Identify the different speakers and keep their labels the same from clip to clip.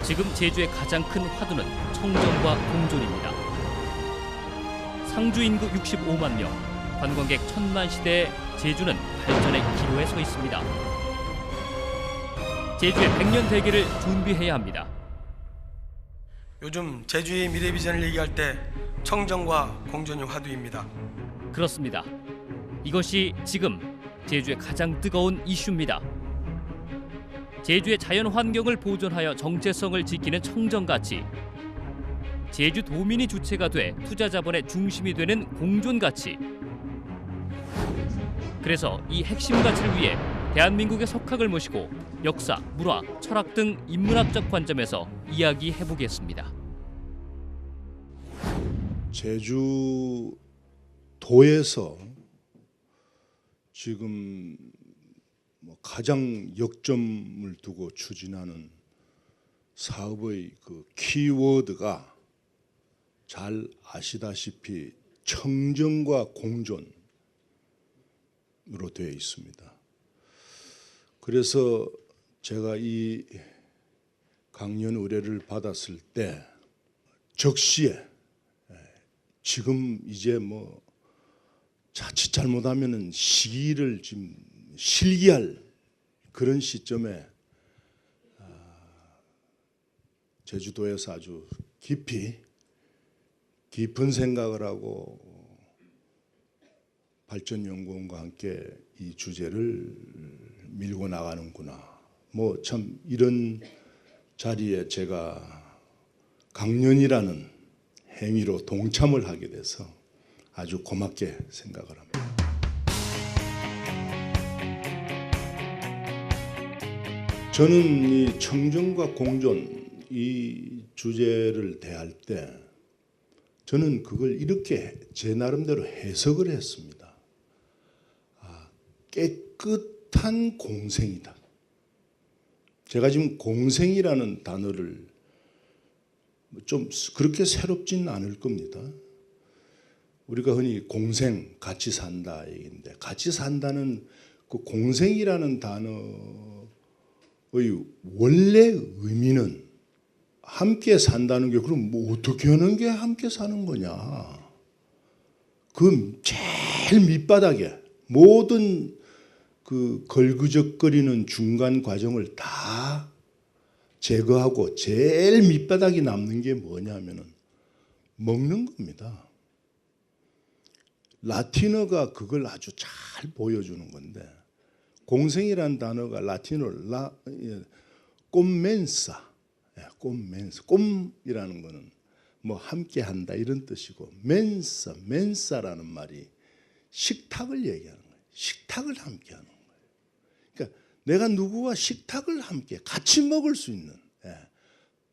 Speaker 1: 지금 제주의 가장 큰 화두는 청정과 공존입니다. 상주 인구 65만 명, 관광객 1000만 시대에 제주는 발전의 기로에 서 있습니다. 제주의 100년 대계를 준비해야 합니다.
Speaker 2: 요즘 제주의 미래 비전을 얘기할 때 청정과 공존이 화두입니다.
Speaker 1: 그렇습니다. 이것이 지금 제주의 가장 뜨거운 이슈입니다. 제주의 자연 환경을 보존하여 정체성을 지키는 청정가치, 제주 도민이 주체가 돼 투자 자본의 중심이 되는 공존가치. 그래서 이 핵심 가치를 위해 대한민국의 석학을 모시고 역사, 문화, 철학 등 인문학적 관점에서 이야기해보겠습니다.
Speaker 3: 제주도에서 지금 가장 역점을 두고 추진하는 사업의 그 키워드가 잘 아시다시피 청정과 공존으로 되어 있습니다. 그래서 제가 이 강연 의뢰를 받았을 때 적시에 지금 이제 자칫 잘못하면은 시기를 지금 실기할 그런 시점에 제주도에서 아주 깊은 생각을 하고 발전연구원과 함께 이 주제를 밀고 나가는구나. 참 이런 자리에 제가 강연이라는 행위로 동참을 하게 돼서 아주 고맙게 생각을 합니다. 저는 이 청정과 공존 이 주제를 대할 때 저는 그걸 이렇게 제 나름대로 해석을 했습니다. 깨끗한 공생이다. 제가 지금 공생이라는 단어를 좀 그렇게 새롭지는 않을 겁니다. 우리가 흔히 공생, 같이 산다 얘기인데 같이 산다는 그 공생이라는 단어의 원래 의미는 함께 산다는 게 그럼 어떻게 하는 게 함께 사는 거냐? 그 제일 밑바닥에 모든 그 걸그적거리는 중간 과정을 다 제거하고 제일 밑바닥이 남는 게 뭐냐면은 먹는 겁니다. 라틴어가 그걸 아주 잘 보여주는 건데 공생이라는 단어가 라틴어로 꼼멘사, 꼼이라는 거는 함께한다 이런 뜻이고 멘사라는 말이 식탁을 얘기하는 거예요. 식탁을 함께하는 거예요. 그러니까 내가 누구와 식탁을 함께 같이 먹을 수 있는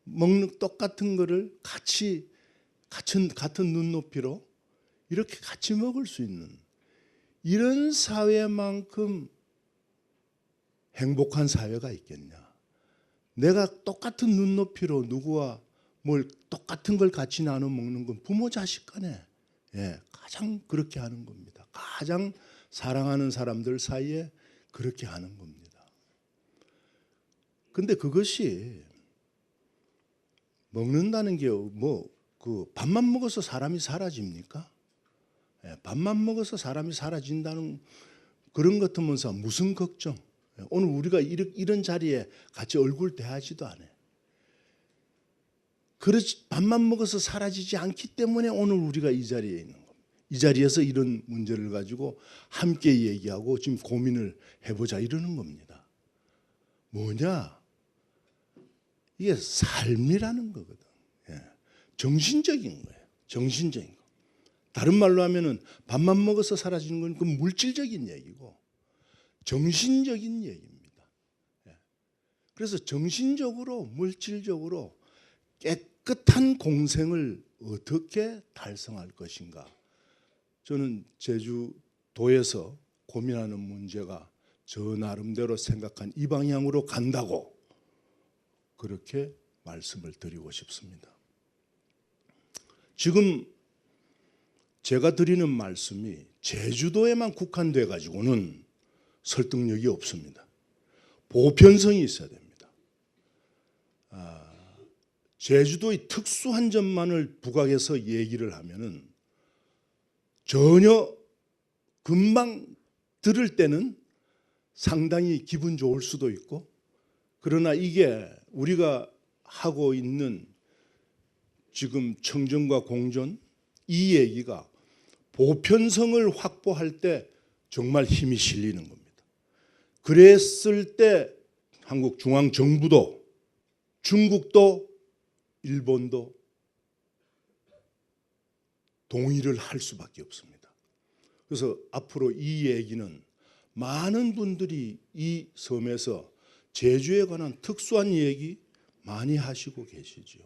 Speaker 3: 먹는 똑같은 거를 같이 같은 눈높이로 이렇게 같이 먹을 수 있는 이런 사회만큼 행복한 사회가 있겠냐. 내가 똑같은 눈높이로 누구와 뭘 똑같은 걸 같이 나눠 먹는 건 부모 자식 간에 가장 그렇게 하는 겁니다. 가장 사랑하는 사람들 사이에 그렇게 하는 겁니다. 근데 그것이 먹는다는 게 그 밥만 먹어서 사람이 사라집니까? 밥만 먹어서 사람이 사라진다는 그런 것 같으면서 무슨 걱정? 오늘 우리가 이런 자리에 같이 얼굴 대하지도 않아요. 그렇지 밥만 먹어서 사라지지 않기 때문에 오늘 우리가 이 자리에 있는 겁니다. 이 자리에서 이런 문제를 가지고 함께 얘기하고 지금 고민을 해보자 이러는 겁니다. 뭐냐? 이게 삶이라는 거거든. 정신적인 거예요. 정신적인 거. 다른 말로 하면은 밥만 먹어서 사라지는 건 그 물질적인 얘기고 정신적인 얘기입니다. 그래서 정신적으로 물질적으로 깨끗한 공생을 어떻게 달성할 것인가. 저는 제주도에서 고민하는 문제가 저 나름대로 생각한 이 방향으로 간다고 그렇게 말씀을 드리고 싶습니다. 지금 제가 드리는 말씀이 제주도에만 국한돼 가지고는 설득력이 없습니다. 보편성이 있어야 됩니다. 제주도의 특수한 점만을 부각해서 얘기를 하면은 전혀 금방 들을 때는 상당히 기분 좋을 수도 있고, 그러나 이게 우리가 하고 있는 지금 청정과 공존 이 얘기가 보편성을 확보할 때 정말 힘이 실리는 겁니다. 그랬을 때 한국 중앙정부도 중국도 일본도 동의를 할 수밖에 없습니다. 그래서 앞으로 이 얘기는 많은 분들이 이 섬에서 제주에 관한 특수한 얘기 많이 하시고 계시죠.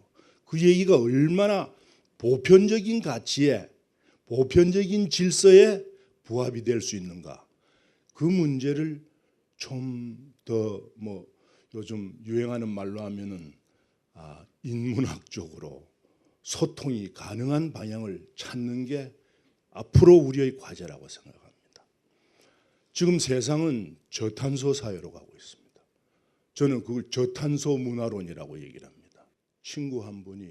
Speaker 3: 그 얘기가 얼마나 보편적인 가치에, 보편적인 질서에 부합이 될 수 있는가, 그 문제를 좀 더 요즘 유행하는 말로 하면은 인문학적으로 소통이 가능한 방향을 찾는 게 앞으로 우리의 과제라고 생각합니다. 지금 세상은 저탄소 사회로 가고 있습니다. 저는 그걸 저탄소 문화론이라고 얘기를 합니다. 친구 한 분이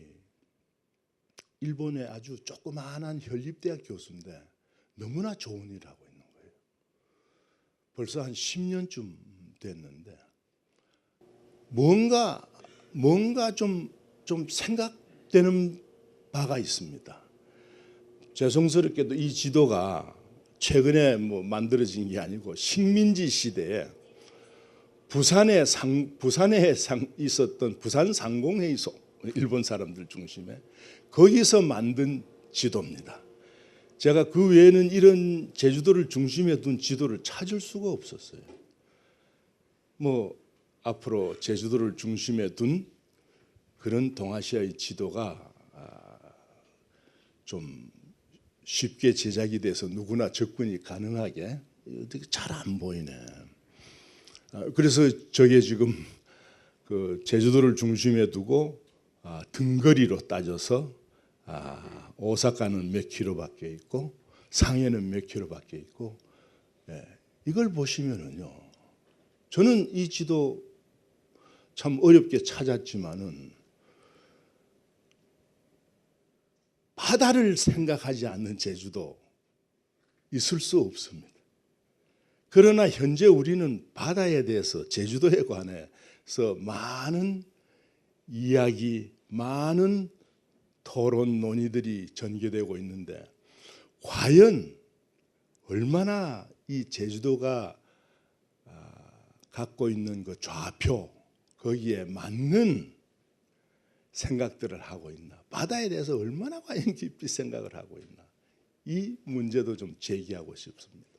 Speaker 3: 일본의 아주 조그마한 현립대학 교수인데 너무나 좋은 일을 하고 있는 거예요. 벌써 한 10년쯤 됐는데 뭔가 좀 생각되는 바가 있습니다. 죄송스럽게도 이 지도가 최근에 만들어진 게 아니고 식민지 시대에 부산에 있었던 부산 상공회의소, 일본 사람들 중심에 거기서 만든 지도입니다. 제가 그 외에는 이런 제주도를 중심에 둔 지도를 찾을 수가 없었어요. 앞으로 제주도를 중심에 둔 그런 동아시아의 지도가 좀 쉽게 제작이 돼서 누구나 접근이 가능하게 잘 안 보이네. 그래서 저게 지금 그 제주도를 중심에 두고 등거리로 따져서 오사카는 몇 킬로밖에 있고 상해는 몇 킬로밖에 있고, 이걸 보시면은요, 저는 이 지도 참 어렵게 찾았지만은 바다를 생각하지 않는 제주도 있을 수 없습니다. 그러나 현재 우리는 바다에 대해서, 제주도에 관해서 많은 이야기, 많은 토론 논의들이 전개되고 있는데, 과연 얼마나 이 제주도가 갖고 있는 그 좌표, 거기에 맞는 생각들을 하고 있나, 바다에 대해서 얼마나 과연 깊이 생각을 하고 있나, 이 문제도 좀 제기하고 싶습니다.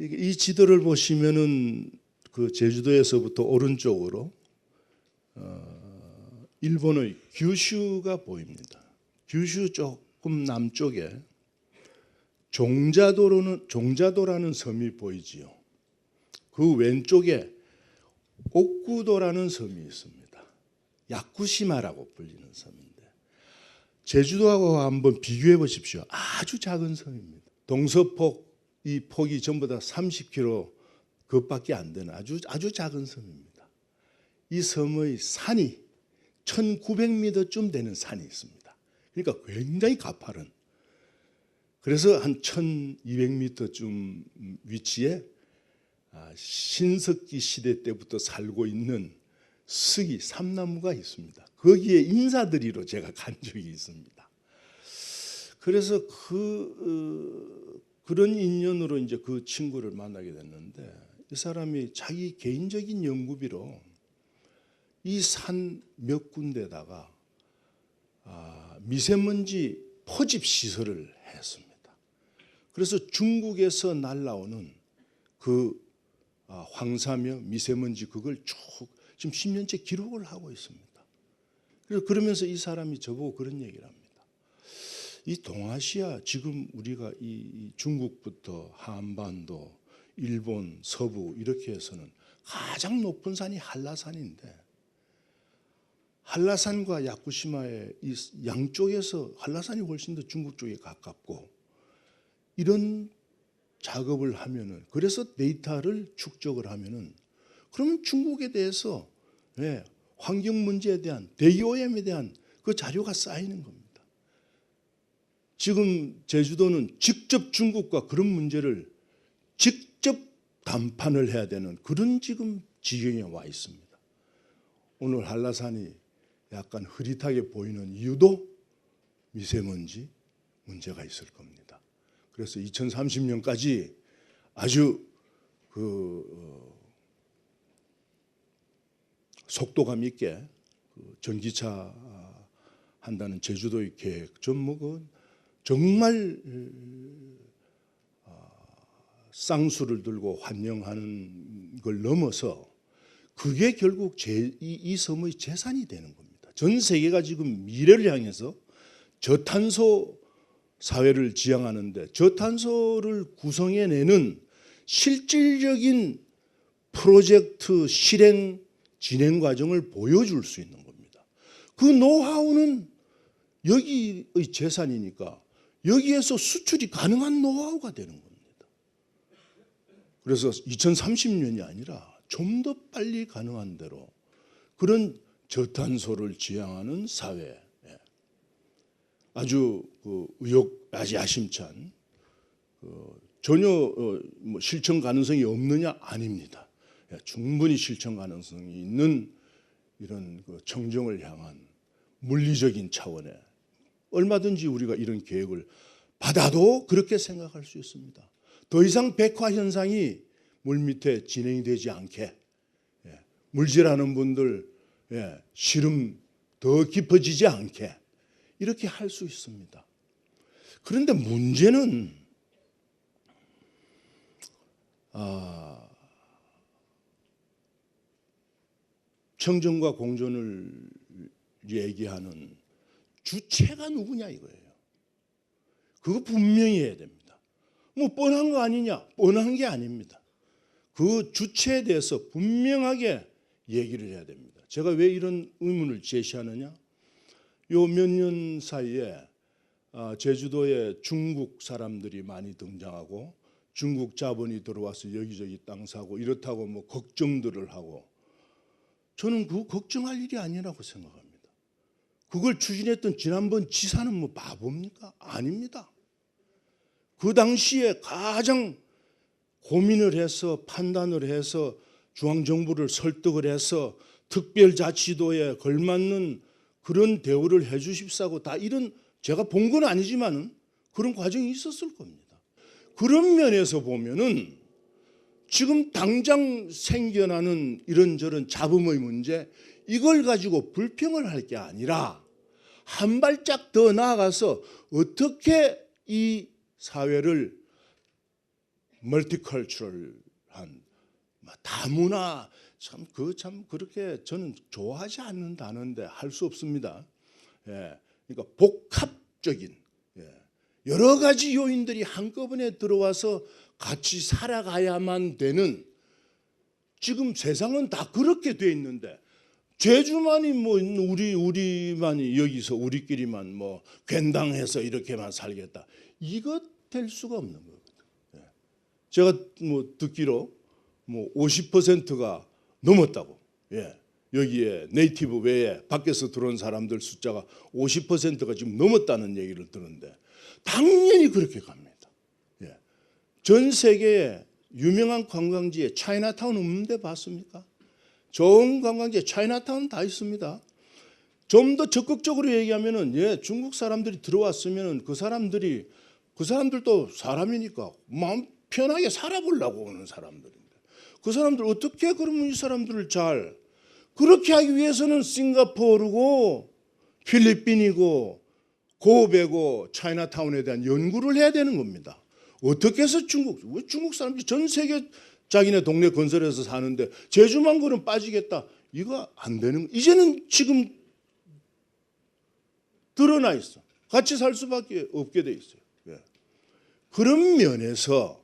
Speaker 3: 이 지도를 보시면은 그 제주도에서부터 오른쪽으로 일본의 규슈가 보입니다. 규슈 조금 남쪽에 종자도라는 섬이 보이지요. 그 왼쪽에 옥구도라는 섬이 있습니다. 야쿠시마라고 불리는 섬인데, 제주도하고 한번 비교해 보십시오. 아주 작은 섬입니다. 동서폭 이 폭이 전부 다 30km 그것밖에 안 되는 아주 작은 섬입니다. 이 섬의 산이 1900m쯤 되는 산이 있습니다. 그러니까 굉장히 가파른, 그래서 한 1200m쯤 위치에 신석기 시대 때부터 살고 있는 스기, 삼나무가 있습니다. 거기에 인사드리러 제가 간 적이 있습니다. 그래서 그런 인연으로 이제 그 친구를 만나게 됐는데, 이 사람이 자기 개인적인 연구비로 이 산 몇 군데다가 미세먼지 포집 시설을 했습니다. 그래서 중국에서 날라오는 그 황사며 미세먼지 그걸 쭉 지금 10년째 기록을 하고 있습니다. 그래서 그러면서 이 사람이 저보고 그런 얘기를 합니다. 이 동아시아, 지금 우리가 이 중국부터 한반도, 일본, 서부 이렇게 해서는 가장 높은 산이 한라산인데, 한라산과 야쿠시마의 이 양쪽에서 한라산이 훨씬 더 중국 쪽에 가깝고, 이런 작업을 하면은, 그래서 데이터를 축적을 하면은, 그러면 중국에 대해서 환경 문제에 대한 대기오염에 대한 그 자료가 쌓이는 겁니다. 지금 제주도는 직접 중국과 그런 문제를 직접 담판을 해야 되는 그런 지금 지경에 와 있습니다. 오늘 한라산이 약간 흐릿하게 보이는 이유도 미세먼지 문제가 있을 겁니다. 그래서 2030년까지 아주 속도감 있게 전기차 한다는 제주도의 계획, 정말 쌍수를 들고 환영하는 걸 넘어서 그게 결국 이 섬의 재산이 되는 겁니다. 전 세계가 지금 미래를 향해서 저탄소 사회를 지향하는데 저탄소를 구성해내는 실질적인 프로젝트 실행 진행 과정을 보여줄 수 있는 겁니다. 그 노하우는 여기의 재산이니까 여기에서 수출이 가능한 노하우가 되는 겁니다. 그래서 2030년이 아니라 좀 더 빨리 가능한 대로 그런 저탄소를 지향하는 사회, 아주 야심찬 전혀 뭐 실천 가능성이 없느냐 아닙니다. 충분히 실천 가능성이 있는 이런 청정을 향한 물리적인 차원에 얼마든지 우리가 이런 계획을 받아도 그렇게 생각할 수 있습니다. 더 이상 백화 현상이 물밑에 진행이 되지 않게, 물질하는 분들 시름 더 깊어지지 않게 이렇게 할 수 있습니다. 그런데 문제는 청정과 공존을 얘기하는 주체가 누구냐 이거예요. 그거 분명히 해야 됩니다. 뭐 뻔한 거 아니냐? 뻔한 게 아닙니다. 그 주체에 대해서 분명하게 얘기를 해야 됩니다. 제가 왜 이런 의문을 제시하느냐? 요 몇 년 사이에 제주도에 중국 사람들이 많이 등장하고 중국 자본이 들어와서 여기저기 땅 사고 이렇다고 뭐 걱정들을 하고, 저는 그 걱정할 일이 아니라고 생각합니다. 그걸 추진했던 지난번 지사는 뭐 바보입니까? 아닙니다. 그 당시에 가장 고민을 해서 판단을 해서 중앙정부를 설득을 해서 특별자치도에 걸맞는 그런 대우를 해 주십사고 다 이런, 제가 본 건 아니지만 그런 과정이 있었을 겁니다. 그런 면에서 보면은 지금 당장 생겨나는 이런저런 잡음의 문제, 이걸 가지고 불평을 할 게 아니라 한 발짝 더 나아가서 어떻게 이 사회를 멀티컬처럴한 다문화, 참 그렇게 저는 좋아하지 않는 단어인데 할 수 없습니다. 그러니까 복합적인 여러 가지 요인들이 한꺼번에 들어와서 같이 살아가야만 되는, 지금 세상은 다 그렇게 돼 있는데 제주만이 뭐 우리만이 여기서 우리끼리만 뭐 괜당해서 이렇게만 살겠다, 이것 될 수가 없는 거거든요. 제가 뭐 듣기로 뭐 50%가 넘었다고. 여기에 네이티브 외에 밖에서 들어온 사람들 숫자가 50%가 지금 넘었다는 얘기를 듣는데 당연히 그렇게 갑니다. 전 세계에 유명한 관광지에 차이나타운 없는데 봤습니까? 좋은 관광지에 차이나타운 다 있습니다. 좀 더 적극적으로 얘기하면은 중국 사람들이 들어왔으면은 그 사람들도 사람이니까 마음 편하게 살아보려고 오는 사람들인데 그 사람들 어떻게 그러면 이 사람들을 잘 그렇게 하기 위해서는 싱가포르고 필리핀이고 고베고 차이나타운에 대한 연구를 해야 되는 겁니다. 어떻게 해서 왜 중국 사람들이 전 세계 자기네 동네 건설해서 사는데 제주만 그럼 빠지겠다, 이거 안 되는, 이제는 지금 드러나 있어. 같이 살 수밖에 없게 돼 있어요. 그런 면에서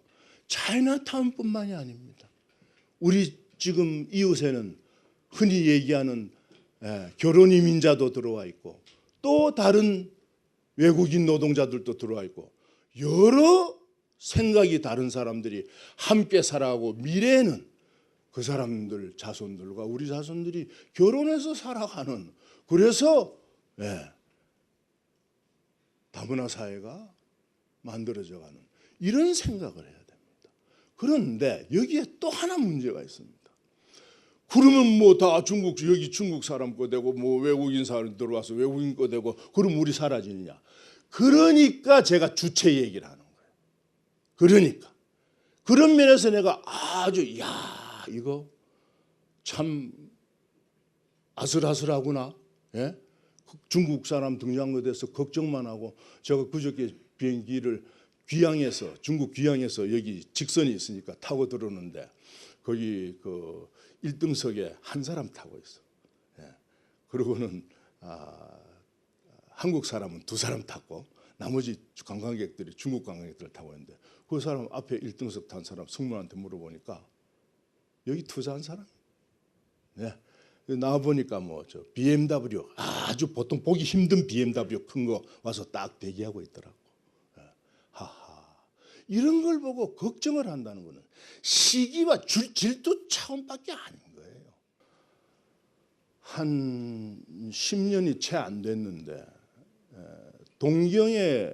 Speaker 3: 차이나타운뿐만이 아닙니다. 우리 지금 이웃에는 흔히 얘기하는 결혼 이민자도 들어와 있고 또 다른 외국인 노동자들도 들어와 있고 여러 생각이 다른 사람들이 함께 살아가고 미래에는 그 사람들 자손들과 우리 자손들이 결혼해서 살아가는, 그래서 다문화 사회가 만들어져가는 이런 생각을 해야 됩니다. 그런데 여기에 또 하나 문제가 있습니다. 그러면 뭐 다 중국, 여기 중국 사람 거 되고 뭐 외국인 사람 들어와서 외국인 거 되고 그럼 우리 사라지느냐. 그러니까 제가 주체 얘기를 하는 거예요. 그러니까 그런 면에서 내가 아주 이거 참 아슬아슬하구나. 예? 중국 사람 등장거 돼서 걱정만 하고, 제가 그저께 비행기를 귀양에서, 중국 귀양에서 여기 직선이 있으니까 타고 들어오는데 거기 그 1등석에 한 사람 타고 있어. 예. 그러고는 한국 사람은 2사람 탔고 나머지 관광객들이 중국 관광객들을 타고 있는데, 그 사람 앞에 1등석 탄 사람 승무원한테 물어보니까 여기 투자한 사람. 네. 나와 보니까 뭐 저 BMW, 아주 보통 보기 힘든 BMW 큰 거 와서 딱 대기하고 있더라고. 하하. 이런 걸 보고 걱정을 한다는 거는 시기와 질투 차원밖에 아닌 거예요. 한 10년이 채 안 됐는데 동경에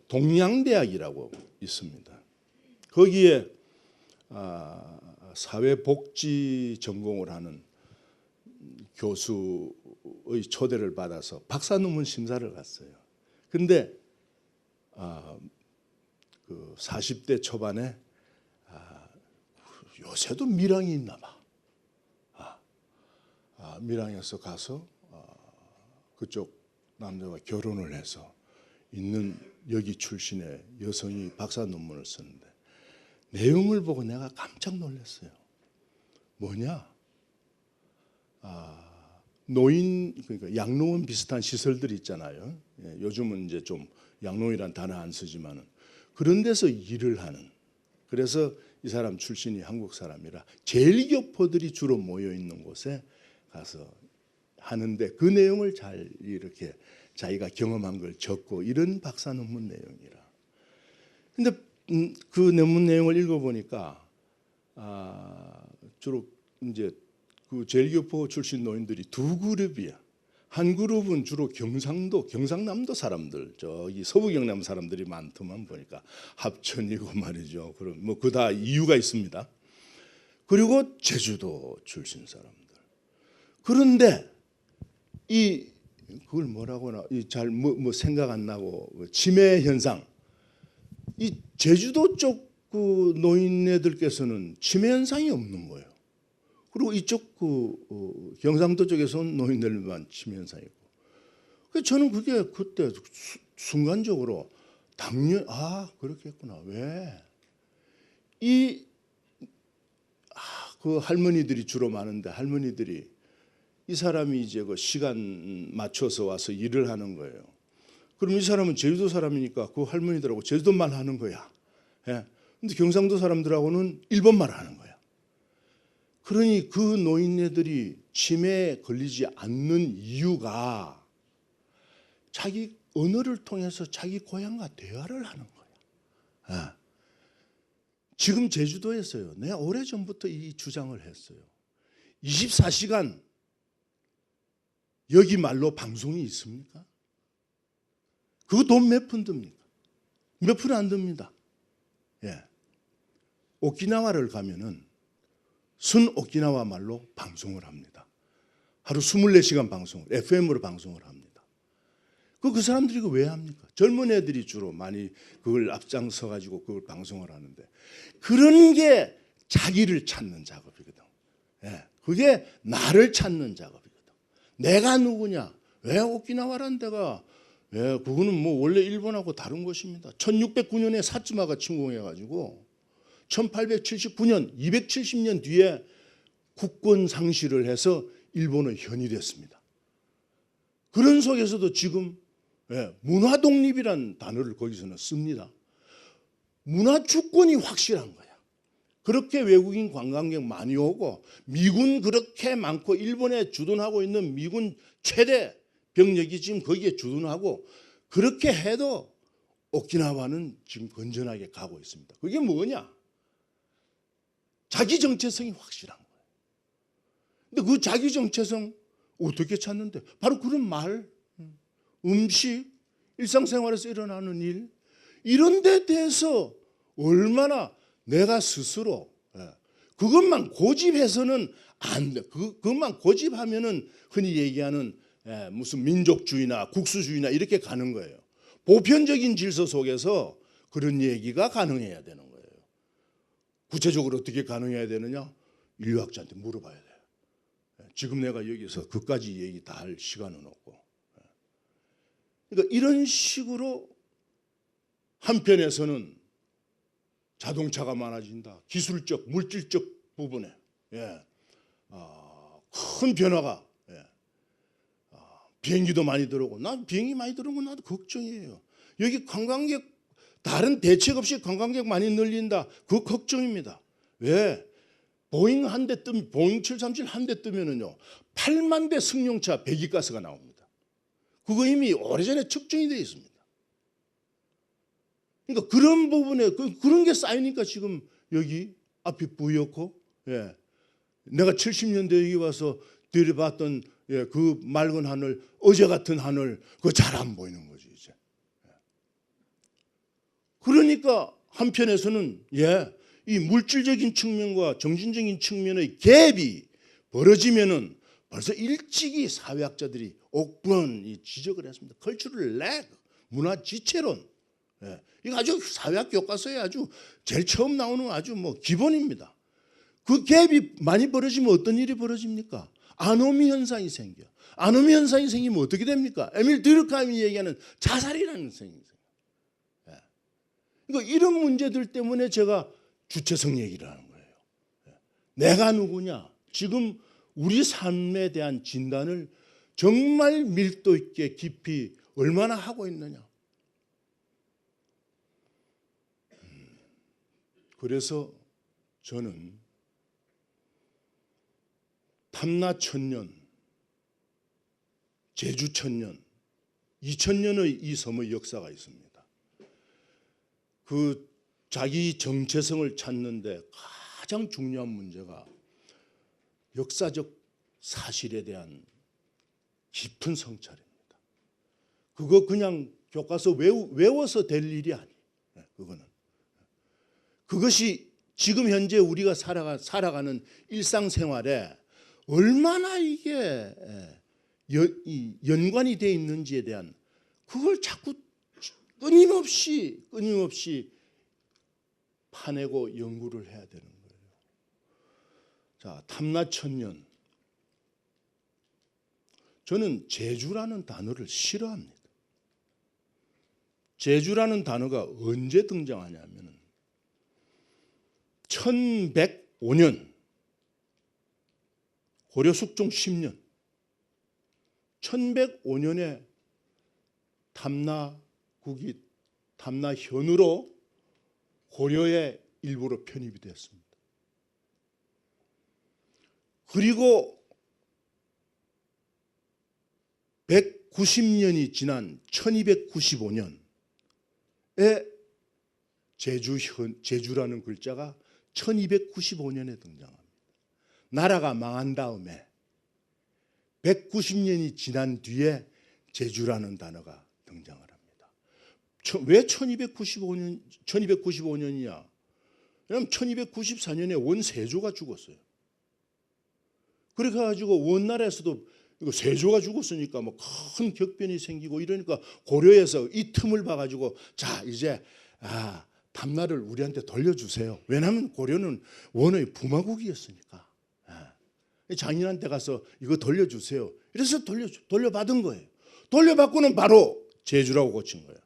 Speaker 3: 동양대학이라고 있습니다. 거기에 사회복지 전공을 하는 교수의 초대를 받아서 박사 논문 심사를 갔어요. 근데 그 40대 초반에 요새도 밀항이 있나 봐. 밀항에서 가서 그쪽 남자와 결혼을 해서 있는 여기 출신의 여성이 박사 논문을 쓰는데 내용을 보고 내가 깜짝 놀랐어요. 뭐냐? 노인, 그러니까 양로원 비슷한 시설들이 있잖아요. 요즘은 이제 좀 양로원이란 단어 안 쓰지만은 그런 데서 일을 하는. 그래서 이 사람 출신이 한국 사람이라 제일교포들이 주로 모여 있는 곳에 가서 하는데 그 내용을 잘 이렇게 자기가 경험한 걸 적고 이런 박사 논문 내용이라. 근데 그 논문 내용을 읽어보니까 주로 이제 그 제일교포 출신 노인들이 2그룹이야. 한 그룹은 주로 경상남도 사람들, 저기 서부 경남 사람들이 많더만 보니까 합천이고 말이죠. 그럼 뭐 그 다 이유가 있습니다. 그리고 제주도 출신 사람들. 그런데 그걸 뭐라고나 잘 뭐 생각 안 나고 치매 현상. 이 제주도 쪽 그 노인네들께서는 치매 현상이 없는 거예요. 그리고 이쪽 그 경상도 쪽에서는 노인들만 치매 현상이 있고. 그래서 저는 그게 그때 순간적으로 당연 그렇겠구나. 왜? 그 할머니들이 주로 많은데 할머니들이 이 사람이 이제 그 시간 맞춰서 와서 일을 하는 거예요. 그럼 이 사람은 제주도 사람이니까 그 할머니들하고 제주도 말 하는 거야. 예. 근데 경상도 사람들하고는 일본말 하는 거야. 그러니 그 노인네들이 치매에 걸리지 않는 이유가 자기 언어를 통해서 자기 고향과 대화를 하는 거야. 예. 지금 제주도에서요. 내가 오래전부터 이 주장을 했어요. 24시간 여기 말로 방송이 있습니까? 그거 돈 몇 푼 듭니까? 몇 푼 안 듭니다. 예. 오키나와를 가면은 순 오키나와 말로 방송을 합니다. 하루 24시간 방송을, FM으로 방송을 합니다. 그 사람들이 그거 왜 합니까? 젊은 애들이 주로 많이 그걸 앞장서 가지고 그걸 방송을 하는데 그런 게 자기를 찾는 작업이거든. 예. 그게 나를 찾는 작업이거든. 내가 누구냐? 왜 오키나와라는 데가 그거는 뭐 원래 일본하고 다른 것입니다. 1609년에 사츠마가 침공해가지고 1879년 270년 뒤에 국권 상실을 해서 일본은 현일했습니다. 그런 속에서도 지금 문화 독립이라는 단어를 거기서는 씁니다. 문화 주권이 확실한 거야. 그렇게 외국인 관광객 많이 오고 미군 그렇게 많고 일본에 주둔하고 있는 미군 최대 병력이 지금 거기에 주둔하고 그렇게 해도 오키나와는 지금 건전하게 가고 있습니다. 그게 뭐냐? 자기 정체성이 확실한 거예요. 근데 그 자기 정체성 어떻게 찾는데? 바로 그런 말, 음식, 일상생활에서 일어나는 일, 이런 데 대해서 얼마나 내가 스스로 그것만 고집해서는 안 돼. 그것만 고집하면은 흔히 얘기하는 무슨 민족주의나 국수주의나 이렇게 가는 거예요. 보편적인 질서 속에서 그런 얘기가 가능해야 되는 거예요. 구체적으로 어떻게 가능해야 되느냐? 인류학자한테 물어봐야 돼요. 지금 내가 여기서 그까지 얘기 다 할 시간은 없고. 그러니까 이런 식으로 한편에서는 자동차가 많아진다. 기술적, 물질적 부분에 큰 변화가, 비행기도 많이 들어오고, 난 비행기 많이 들어오면 나도 걱정이에요. 여기 관광객, 다른 대책 없이 관광객 많이 늘린다. 그거 걱정입니다. 왜? 보잉 한 대 뜨면, 보잉 737 한 대 뜨면은요, 8만 대 승용차 배기가스가 나옵니다. 그거 이미 오래전에 측정이 되어 있습니다. 그러니까 그런 부분에 그런 게 쌓이니까 지금 여기 앞이 뿌옇고, 내가 70년대 여기 와서 들여봤던 그 맑은 하늘, 어제 같은 하늘, 그거 잘 안 보이는 거지 이제. 그러니까 한편에서는 이 물질적인 측면과 정신적인 측면의 갭이 벌어지면은 벌써 일찍이 사회학자들이 옥분이 지적을 했습니다. 컬처럴 렉, 문화 지체론. 이거 아주 사회학 교과서에 아주 제일 처음 나오는 아주 뭐 기본입니다. 그 갭이 많이 벌어지면 어떤 일이 벌어집니까? 아노미 현상이 생겨. 아노미 현상이 생기면 어떻게 됩니까? 에밀 드르카임이 얘기하는 자살이라는 현상이 생겨요. 그러니까 이런 문제들 때문에 제가 주체성 얘기를 하는 거예요. 내가 누구냐? 지금 우리 삶에 대한 진단을 정말 밀도 있게 깊이 얼마나 하고 있느냐. 그래서 저는 탐나천년, 제주천년, 2000년의 이 섬의 역사가 있습니다. 그 자기 정체성을 찾는데 가장 중요한 문제가 역사적 사실에 대한 깊은 성찰입니다. 그거 그냥 교과서 외워서 될 일이 아니에요. 그거는. 그것이 지금 현재 우리가 살아가는 일상생활에 얼마나 이게 연관이 되어 있는지에 대한 그걸 자꾸 끊임없이 파내고 연구를 해야 되는 거예요. 자, 탐나천년. 저는 제주라는 단어를 싫어합니다. 제주라는 단어가 언제 등장하냐면 1105년 고려 숙종 10년 1105년에 탐나국이 탐나현으로 고려의 일부로 편입이 되었습니다. 그리고 190년이 지난 1295년에 제주라는 글자가 1295년에 등장합니다. 나라가 망한 다음에 190년이 지난 뒤에 제주라는 단어가 등장을 합니다. 왜 1295년이냐? 왜냐하면 1294년에 원세조가 죽었어요. 그렇게 가지고 원나라에서도 이거 세조가 죽었으니까 뭐 큰 격변이 생기고 이러니까 고려에서 이 틈을 봐가지고 자 이제 탐나를 우리한테 돌려주세요. 왜냐하면 고려는 원의 부마국이었으니까 장인한테 가서 이거 돌려주세요. 이래서 돌려받은 거예요. 돌려받고는 바로 제주라고 고친 거예요.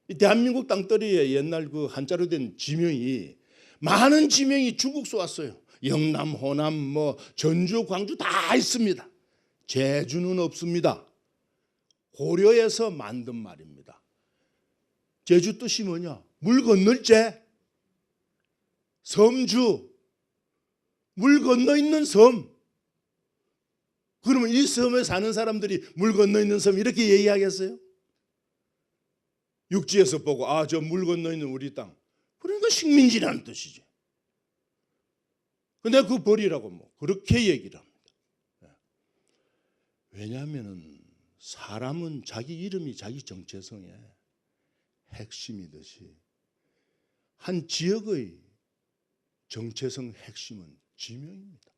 Speaker 3: 이 대한민국 땅덩어리에 옛날 그 한자로 된 지명이 많은 지명이 중국서 왔어요. 영남, 호남, 뭐 전주, 광주 다 있습니다. 제주는 없습니다. 고려에서 만든 말입니다. 제주 뜻이 뭐냐? 물 건널 제, 섬주, 물 건너 있는 섬. 그러면 이 섬에 사는 사람들이 물 건너 있는 섬 이렇게 얘기하겠어요? 육지에서 보고 저 물 건너 있는 우리 땅. 그러니까 식민지라는 뜻이지. 근데 그 버리라고 뭐 그렇게 얘기를 합니다. 왜냐하면은 사람은 자기 이름이 자기 정체성의 핵심이듯이 한 지역의 정체성 핵심은 지명입니다.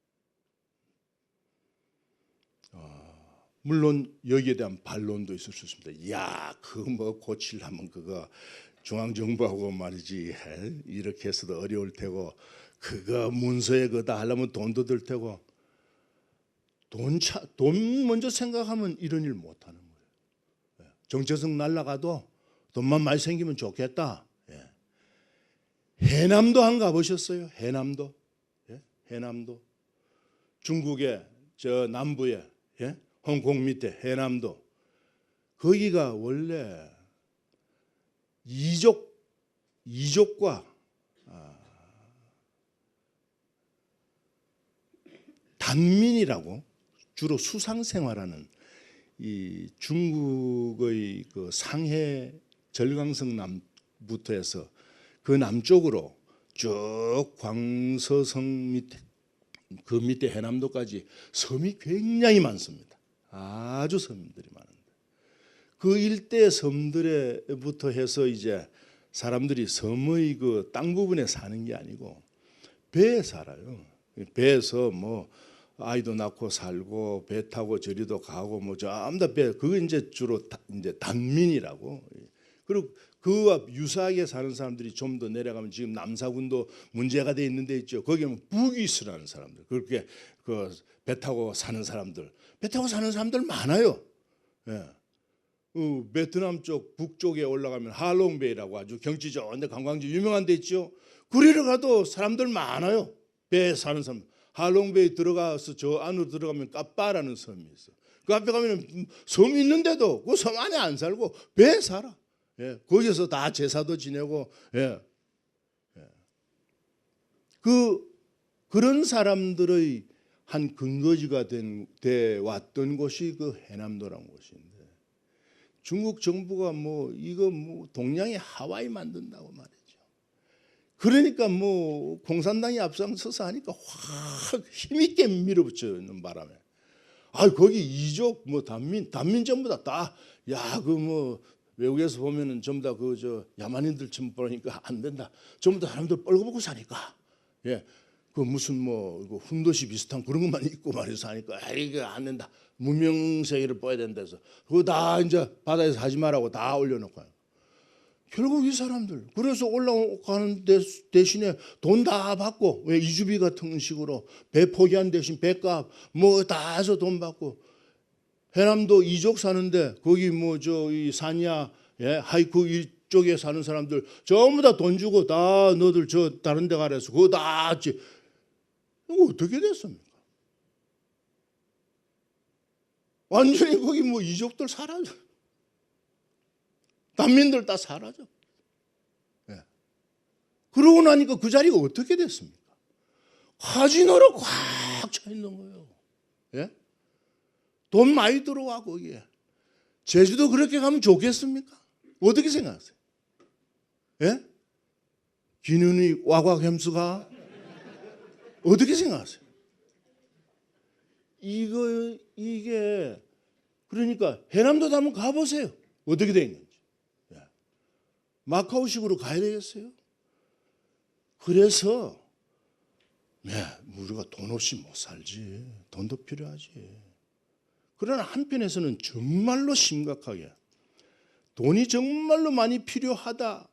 Speaker 3: 물론 여기에 대한 반론도 있을 수 있습니다. 야, 그거 뭐 고치려면 그거 중앙정부하고 말이지 이렇게 해서도 어려울 테고 그거 문서에 그다 하려면 돈도 들 테고 돈 먼저 생각하면 이런 일 못하는 거예요. 정체성 날라가도 돈만 많이 생기면 좋겠다. 해남도 한 가보셨어요? 해남도? 해남도 중국의 저 남부에 홍콩 밑에 해남도 거기가 원래 이족과 단민이라고 주로 수상 생활하는 이 중국의 그 상해 절강성 남부터 해서 그 남쪽으로 쭉 광서성 밑에 그 밑에 해남도까지 섬이 굉장히 많습니다. 아주 섬들이 많은데 그 일대 섬들에부터 해서 이제 사람들이 섬의 그 땅 부분에 사는 게 아니고 배에 살아요. 배에서 뭐 아이도 낳고 살고 배 타고 저리도 가고 뭐 전부 다 배 그거 이제 주로 이제 단민이라고. 그리고 그와 유사하게 사는 사람들이 좀 더 내려가면 지금 남사군도 문제가 돼 있는 데 있죠. 거기는 북이스라는 사람들 그렇게 그 배 타고 사는 사람들 많아요. 베트남 쪽 북쪽에 올라가면 하롱베이라고 아주 경치 좋은데 관광지 유명한 데 있죠. 그리로 가도 사람들 많아요. 배에 사는 사람. 하롱베이 들어가서 저 안으로 들어가면 까빠라는 섬이 있어. 그 앞에 가면 섬이 있는데도 그 섬 안에 안 살고 배에 살아. 거기서 다 제사도 지내고 그런 사람들의 한 근거지가 돼 왔던 곳이 그 해남도라는 곳인데 중국 정부가 뭐 이거 뭐 동양의 하와이 만든다고 말이죠. 그러니까 뭐 공산당이 앞장서서 하니까 확 힘있게 밀어붙이는 바람에 거기 이족 뭐 단민 전부 다 야 그 뭐 외국에서 보면은 전부 다 그 저 야만인들 처럼 보니까 안 된다. 전부 다 사람들 뻘거벗고 사니까 그 무슨 뭐 훈도시 비슷한 그런 것만 입고 말해서 하니까 이거 안 된다. 문명세계를 뻗어야 된다 해서 그거 다 이제 바다에서 하지 말라고 다 올려놓고 결국 이 사람들 그래서 올라가는 대신에 돈 다 받고 왜 이주비 같은 식으로 배 포기한 대신 배값 뭐 다 해서 돈 받고 해남도 이족 사는데 거기 뭐 저 이 산야 하이쿠 이쪽에 사는 사람들 전부 다 돈 주고 다 너들 저 다른 데 가래서 그거 다 했지. 이거 어떻게 됐습니까? 완전히 거기 뭐 이족들 사라져. 난민들 다 사라져. 그러고 나니까 그 자리가 어떻게 됐습니까? 카지노로 꽉 차 있는 거예요. 돈 많이 들어와 거기에. 제주도 그렇게 가면 좋겠습니까? 어떻게 생각하세요? 기눈이 와과햄수가 어떻게 생각하세요? 이게 그러니까 해남도 한번 가보세요. 어떻게 돼 있는지. 마카오식으로 가야 되겠어요? 그래서 우리가 돈 없이 못 살지. 돈도 필요하지. 그러나 한편에서는 정말로 심각하게 돈이 정말로 많이 필요하다.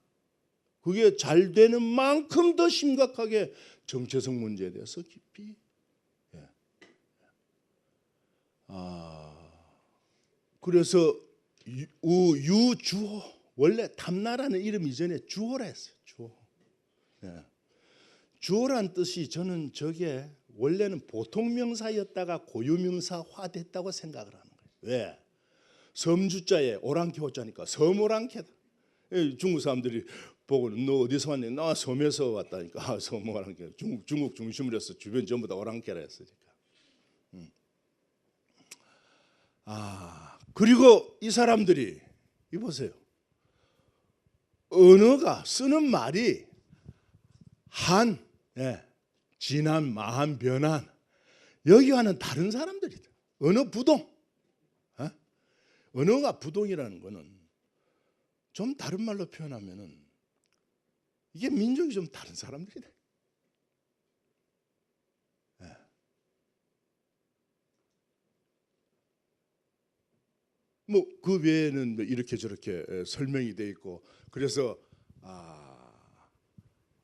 Speaker 3: 그게 잘 되는 만큼 더 심각하게 정체성 문제에 대해서 깊이 그래서 유주호 원래 탐나라는 이름 이전에 주호라 했어요. 주호. 주호란 뜻이 저는 저게 원래는 보통명사였다가 고유명사화됐다고 생각을 하는 거예요. 왜? 섬주자에 오랑캐 호자니까 섬오랑캐다. 중국 사람들이 보고는 너 어디서 왔니? 나 섬에서 왔다니까. 섬오랑캐. 중국 중심으로 해서 주변 전부 다 오랑캐라 했으니까. 그리고 이 사람들이 이 보세요. 언어가 쓰는 말이 진안, 마한, 변한 여기와는 다른 사람들이다. 언어 부동. 언어가 부동이라는 거는 좀 다른 말로 표현하면은 이게 민족이 좀 다른 사람들이다. 뭐 그 외에는 뭐 이렇게 저렇게 설명이 돼 있고, 그래서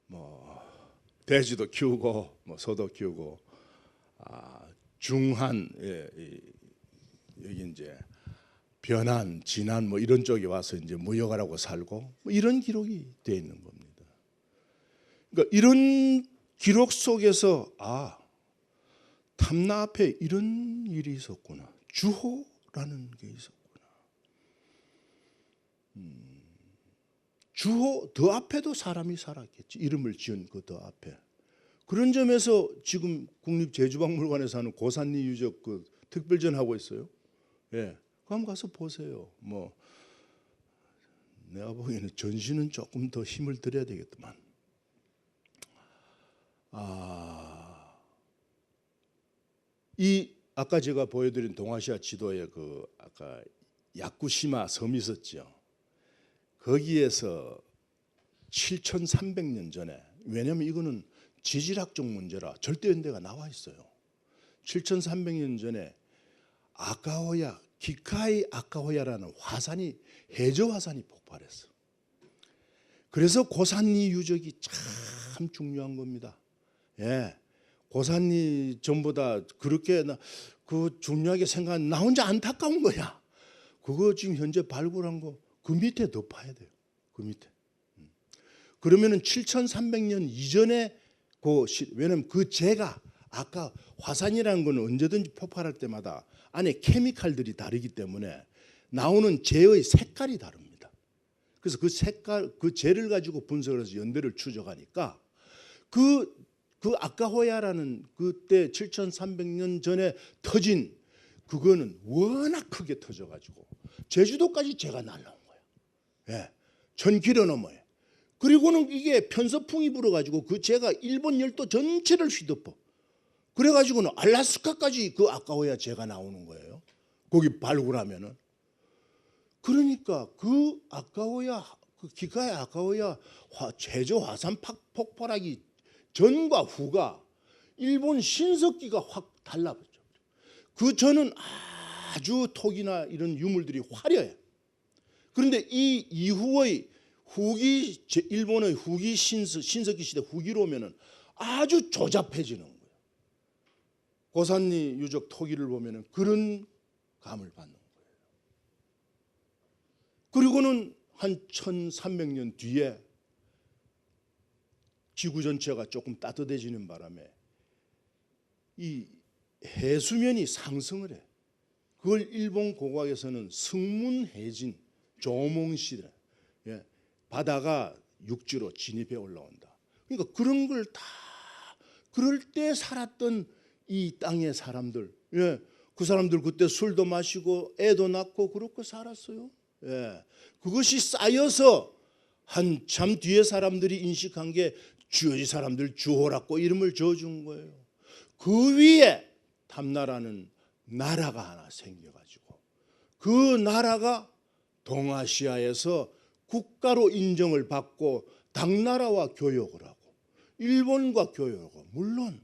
Speaker 3: 뭐 돼지도 키우고 뭐 소도 키우고 중한 여기 이제 변한 진한 뭐 이런 쪽에 와서 이제 무역을 하고 살고 뭐 이런 기록이 돼 있는 겁니다. 그러니까 이런 기록 속에서 탐나 앞에 이런 일이 있었구나. 주호라는 게 있었구나. 주호 더 앞에도 사람이 살았겠지. 이름을 지은 그 더 앞에. 그런 점에서 지금 국립제주박물관에서 하는 고산리 유적 그 특별전 하고 있어요. 예, 그럼 가서 보세요. 뭐 내가 보기에는 전시는 조금 더 힘을 들여야 되겠더만. 이 아까 제가 보여드린 동아시아 지도에 그 아까 야쿠시마 섬이 있었죠. 거기에서 7,300년 전에, 왜냐하면 이거는 지질학적 문제라 절대연대가 나와 있어요. 7,300년 전에 아카호야, 기카이 아카호야라는 화산이, 해저 화산이 폭발했어. 그래서 고산리 유적이 참 중요한 겁니다. 예, 고산리 전부 다 그렇게 그 중요하게 생각하는, 나 혼자 안타까운 거야. 그거 지금 현재 발굴한 거 그 밑에 더 파야 돼요. 그 밑에. 그러면은 7,300년 이전에 왜냐면 그 재가, 아까 화산이라는 건 언제든지 폭발할 때마다 안에 케미칼들이 다르기 때문에 나오는 재의 색깔이 다릅니다. 그래서 그 색깔, 그 재를 가지고 분석을 해서 연대를 추적하니까 그 아카호야라는 그때 7,300년 전에 터진 그거는 워낙 크게 터져가지고 제주도까지 재가 날라온 거예요. 예, 1,000km 넘어요. 그리고는 이게 편서풍이 불어가지고 그 재가 일본 열도 전체를 휘덮어. 그래가지고는 알라스카까지 그 아카호야 재가 나오는 거예요. 거기 발굴하면은. 그러니까 그 아카호야, 그 기카의 아카호야 제조 화산 폭발하기 전과 후가 일본 신석기가 확 달라졌죠. 그 전은 아주 톡이나 이런 유물들이 화려해. 그런데 이 이후의 후기, 일본의 후기 신석기 시대 후기로 오면은 아주 조잡해지는 거예요. 고산리 유적 토기를 보면은 그런 감을 받는 거예요. 그리고는 한 1,300년 뒤에 지구 전체가 조금 따뜻해지는 바람에 이 해수면이 상승을 해. 그걸 일본 고고학에서는 승문해진, 조몽시대, 예, 바다가 육지로 진입해 올라온다. 그러니까 그런 걸 다 그럴 때 살았던 이 땅의 사람들, 예, 그 사람들 그때 술도 마시고 애도 낳고 그렇게 살았어요. 예, 그것이 쌓여서 한참 뒤에 사람들이 인식한 게 이 사람들 주호라고 이름을 지어준 거예요. 그 위에 탐나라는 나라가 하나 생겨가지고 그 나라가 동아시아에서 국가로 인정을 받고 당나라와 교역을 하고 일본과 교역을 하고, 물론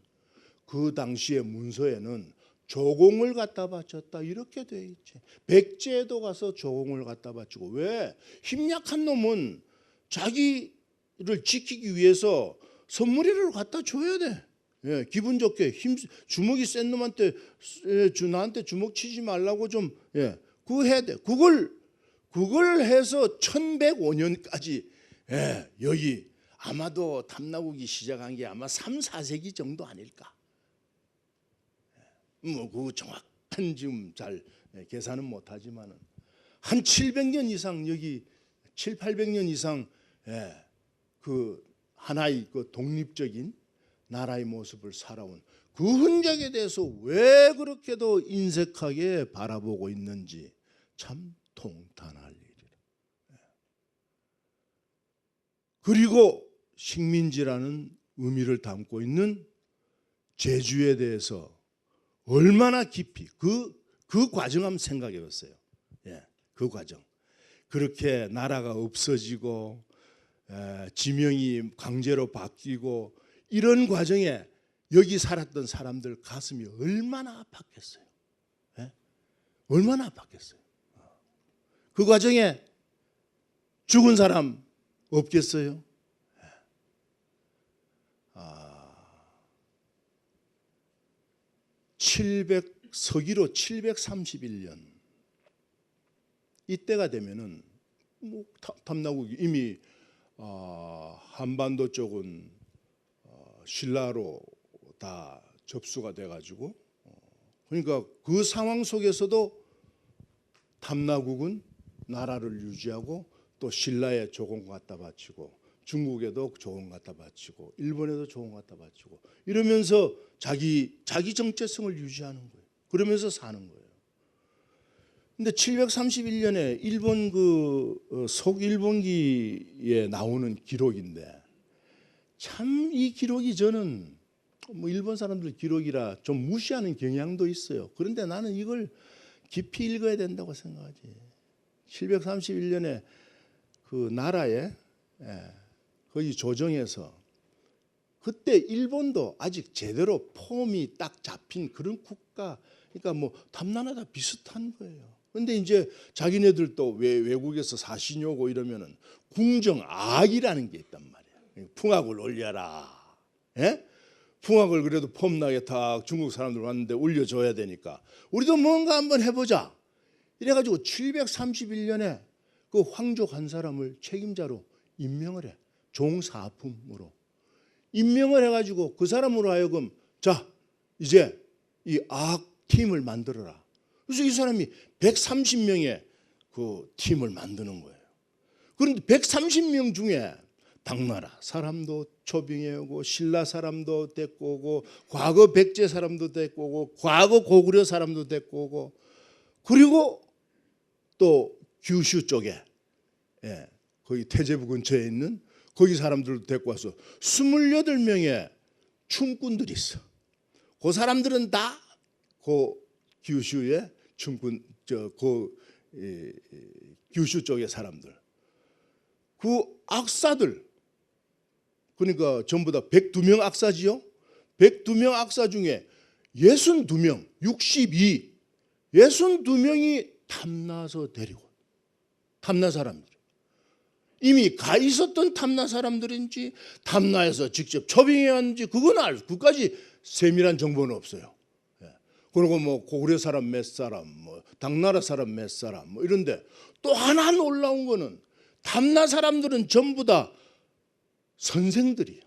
Speaker 3: 그 당시의 문서에는 조공을 갖다 바쳤다 이렇게 돼 있지. 백제에도 가서 조공을 갖다 바치고. 왜? 힘약한 놈은 자기를 지키기 위해서 선물이라도 갖다 줘야 돼. 예, 기분 좋게 주먹이 센 놈한테 나한테 주먹 치지 말라고 좀, 예, 그거 해야 돼. 그걸 해서 1105년까지, 예, 여기 아마도 탐나오기 시작한 게 아마 3, 4세기 정도 아닐까. 뭐 그 정확한 지금 잘 계산은 못하지만은 한 700년 이상, 여기 7, 800년 이상, 예, 그 하나의 그 독립적인 나라의 모습을 살아온 그 흔적에 대해서 왜 그렇게도 인색하게 바라보고 있는지 참 통탄할 일이라. 그리고 식민지라는 의미를 담고 있는 제주에 대해서 얼마나 깊이 그 과정 한번 생각해 봤어요. 예, 그 과정. 그렇게 나라가 없어지고 지명이 강제로 바뀌고 이런 과정에 여기 살았던 사람들 가슴이 얼마나 아팠겠어요. 예? 얼마나 아팠겠어요. 그 과정에 죽은 사람 없겠어요? 서기로 731년 이때가 되면은 뭐 탐나국이 이미 한반도 쪽은 신라로 다 접수가 돼가지고 그러니까 그 상황 속에서도 탐나국은 나라를 유지하고 또 신라에 조공 갖다 바치고 중국에도 조공 갖다 바치고 일본에도 조공 갖다 바치고 이러면서 자기 정체성을 유지하는 거예요. 그러면서 사는 거예요. 근데 731년에 일본 속일본기에 나오는 기록인데 참 이 기록이 저는 뭐 일본 사람들 기록이라 좀 무시하는 경향도 있어요. 그런데 나는 이걸 깊이 읽어야 된다고 생각하지. 731년에 그 나라에 거의 조정해서 그때 일본도 아직 제대로 폼이 딱 잡힌 그런 국가, 그러니까 뭐 탐나라다 비슷한 거예요. 근데 이제 자기네들도 외국에서 사신이 오고 이러면은 궁정악이라는 게 있단 말이야. 풍악을 올려라. 예? 풍악을 그래도 폼나게 딱 중국 사람들 왔는데 올려줘야 되니까 우리도 뭔가 한번 해보자. 이래가지고 731년에 그 황족 한 사람을 책임자로 임명을 해. 종사품으로 임명을 해가지고 그 사람으로 하여금 자 이제 이 악팀을 만들어라. 그래서 이 사람이 130명의 그 팀을 만드는 거예요. 그런데 130명 중에 당나라 사람도 초빙해 오고 신라 사람도 데리고 오고 과거 백제 사람도 데리고 오고 과거 고구려 사람도 데리고 오고 그리고 또 규슈 쪽에 거기 태제부 근처에 있는 거기 사람들도 데리고 와서 28명의 춤꾼들이 있어. 그 사람들은 다 그 규슈의 춤꾼 규슈 쪽의 사람들. 그 악사들 그러니까 전부 다 102명 악사지요. 102명 악사 중에 62명, 62명이 탐나서 데리고 탐나 사람들. 이미 가 있었던 탐나 사람들인지 탐나에서 직접 초빙해 왔는지 그까지 세밀한 정보는 없어요. 그리고 뭐 고구려 사람 몇 사람, 뭐 당나라 사람 몇 사람, 뭐 이런데 또 하나 놀라운 거는 탐나 사람들은 전부 다 선생들이에요.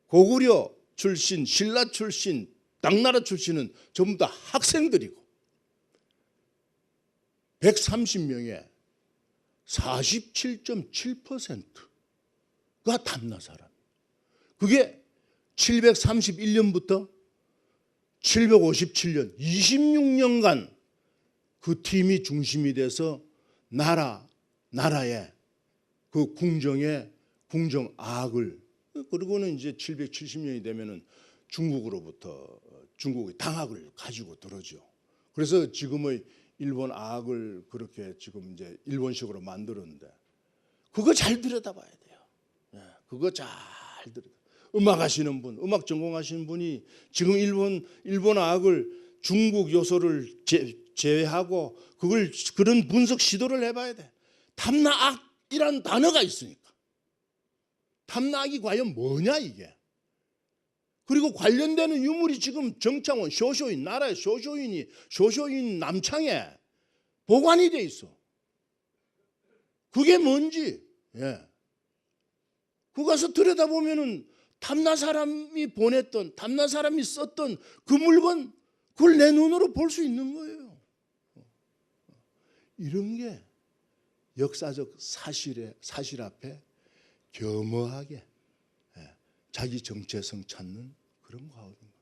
Speaker 3: 고구려 출신, 신라 출신, 당나라 출신은 전부 다 학생들이고 130명에 47.7%가 탐나 사람. 그게 731년부터 757년 26년간 그 팀이 중심이 돼서 나라의 그 궁정악을 그리고는 이제 770년이 되면은 중국의 당악을 가지고 들어죠. 그래서 지금의 일본 악을 그렇게 지금 이제 일본식으로 만들었는데 그거 잘 들여다봐야 돼요. 그거 잘 들여. 음악 하시는 분, 음악 전공하시는 분이 지금 일본 악을 중국 요소를 제외하고 그런 분석 시도를 해봐야 돼. 탐나악이란 단어가 있으니까. 탐나악이 과연 뭐냐 이게. 그리고 관련되는 유물이 지금 정창원 쇼쇼인 나라의 쇼쇼인 남창에 보관이 돼 있어. 그게 뭔지 그거 가서 들여다보면은 탐나 사람이 보냈던 탐나 사람이 썼던 그 물건 그걸 내 눈으로 볼 수 있는 거예요. 이런 게 역사적 사실 앞에 겸허하게 자기 정체성 찾는 그런 과거입니다.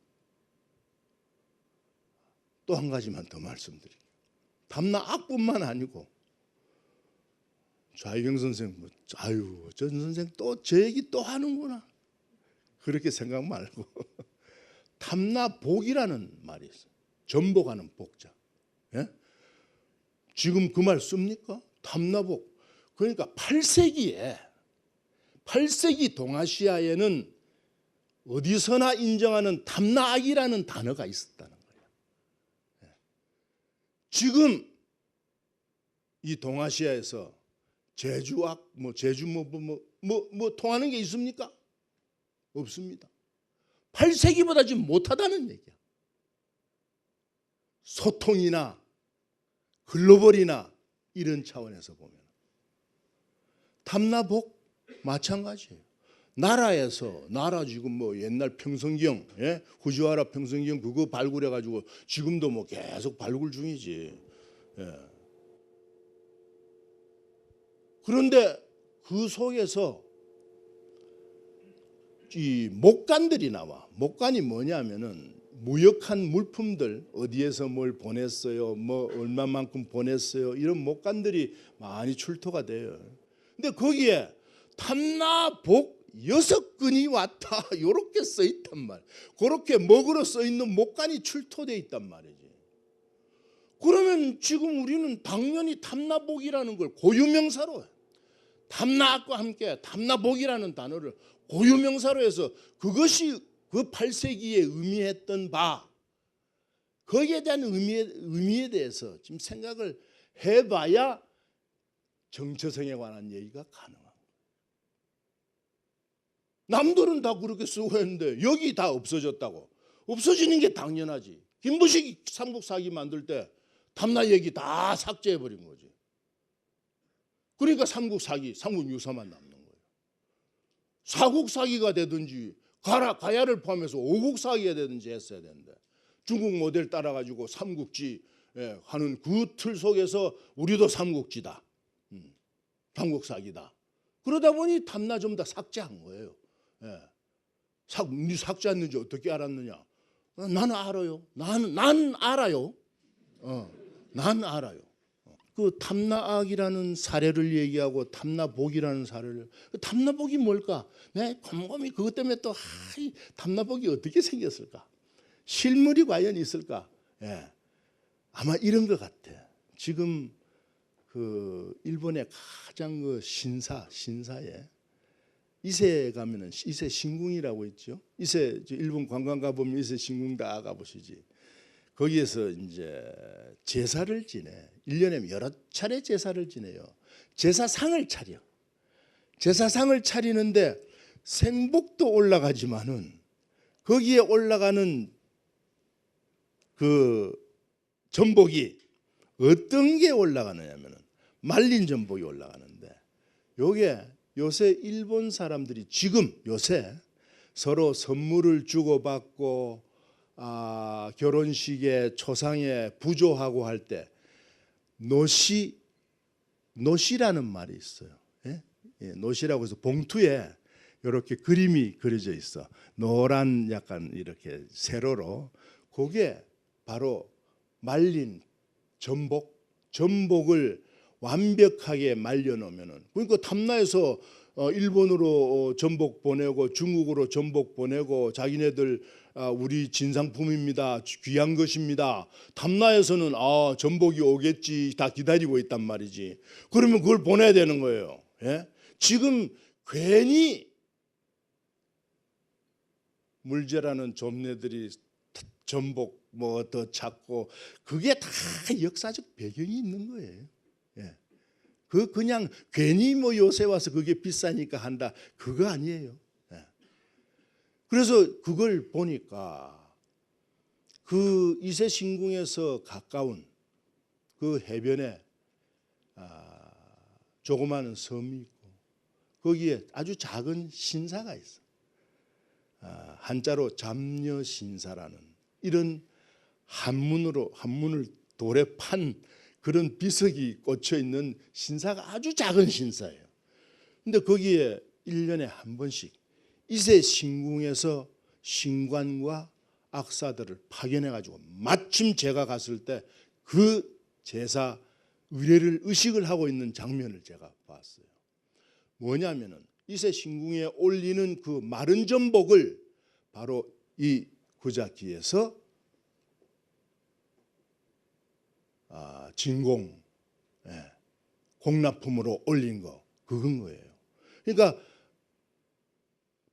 Speaker 3: 또 한 가지만 더 말씀드릴게요. 탐나 악뿐만 아니고 좌이경 선생 전 선생 또 제 얘기 또 하는구나 그렇게 생각 말고 탐나복이라는 말이 있어요. 전복하는 복자. 예? 지금 그 말 씁니까? 탐나복. 그러니까 8세기에 8세기 동아시아에는 어디서나 인정하는 탐나악이라는 단어가 있었다는 거예요. 예. 지금 이 동아시아에서 제주악, 제주 통하는 게 있습니까? 없습니다. 8세기보다 지금 못하다는 얘기야. 소통이나 글로벌이나 이런 차원에서 보면 탐나복 마찬가지예요. 나라에서 나라 지금 옛날 평성경, 예? 후지와라 평성경 그거 발굴해 가지고 지금도 계속 발굴 중이지. 예. 그런데 그 속에서 이 목간들이 나와. 목간이 뭐냐면은 무역한 물품들 어디에서 뭘 보냈어요, 얼마만큼 보냈어요, 이런 목간들이 많이 출토가 돼요. 근데 거기에 탐나복 6건이 왔다 이렇게 써 있단 말. 그렇게 먹으러 써 있는 목간이 출토돼 있단 말이지. 그러면 지금 우리는 당연히 탐나복이라는 걸 고유명사로, 탐나악과 함께 탐나복이라는 단어를 고유명사로 해서 그것이 그 8세기에 의미했던 바, 거기에 대한 의미에 대해서 지금 생각을 해봐야 정체성에 관한 얘기가 가능한 거예요. 남들은 다 그렇게 쓰고 했는데 여기 다 없어졌다고. 없어지는 게 당연하지. 김부식이 삼국사기 만들 때 탐나 얘기 다 삭제해버린 거지. 그러니까 삼국사기, 삼국유사만 남는 거예요. 사국사기가 되든지 가야를 포함해서 오국사기가 되든지 했어야 되는데 중국 모델 따라가지고 삼국지 하는 그 틀 속에서 우리도 삼국지다. 삼국사기다. 그러다 보니 탐나 좀 다 삭제한 거예요. 네 삭제했는지 어떻게 알았느냐? 나는 알아요. 난 알아요. 난 알아요. 그 탐나악이라는 사례를 얘기하고 탐나복이라는 사례를, 탐나복이 뭘까? 내 곰곰이 그것 때문에 또 탐나복이 어떻게 생겼을까? 실물이 과연 있을까? 예. 아마 이런 것 같아. 지금 그 일본의 가장 그 신사에 이세 가면은 이세 신궁이라고 있죠. 이세 일본 관광 가보면 이세 신궁 다 가보시지. 거기에서 이제 제사를 지내. 1년에 여러 차례 제사를 지내요. 제사상을 차려. 제사상을 차리는데 생복도 올라가지만은 거기에 올라가는 그 전복이 어떤 게 올라가느냐면은 말린 전복이 올라가는데, 요게 요새 일본 사람들이 지금 요새 서로 선물을 주고받고 결혼식에 초상에 부조하고 할 때 노시라는 말이 있어요. 예? 노시라고 해서 봉투에 이렇게 그림이 그려져 있어. 노란 약간 이렇게 세로로. 그게 바로 말린 전복을 완벽하게 말려놓으면은, 그러니까 탐나에서 일본으로 전복 보내고 중국으로 전복 보내고 자기네들 우리 진상품입니다, 귀한 것입니다. 탐나에서는 전복이 오겠지 다 기다리고 있단 말이지. 그러면 그걸 보내야 되는 거예요. 예? 지금 괜히 물제라는 좀네들이 전복 더 찾고, 그게 다 역사적 배경이 있는 거예요. 예. 그냥 괜히 요새 와서 그게 비싸니까 한다, 그거 아니에요. 예. 그래서 그걸 보니까 그 이세신궁에서 가까운 그 해변에 조그마한 섬이 있고 거기에 아주 작은 신사가 있어. 한자로 잡녀신사라는 이런 한문을 돌에 판 그런 비석이 꽂혀 있는 신사가 아주 작은 신사예요. 근데 거기에 1년에 한 번씩 이세 신궁에서 신관과 악사들을 파견해 가지고 마침 제가 갔을 때 그 제사 의식을 하고 있는 장면을 제가 봤어요. 뭐냐면은 이세 신궁에 올리는 그 마른 전복을 바로 이 구잡기에서 진공 공납품으로 올린 거 그건 거예요. 그러니까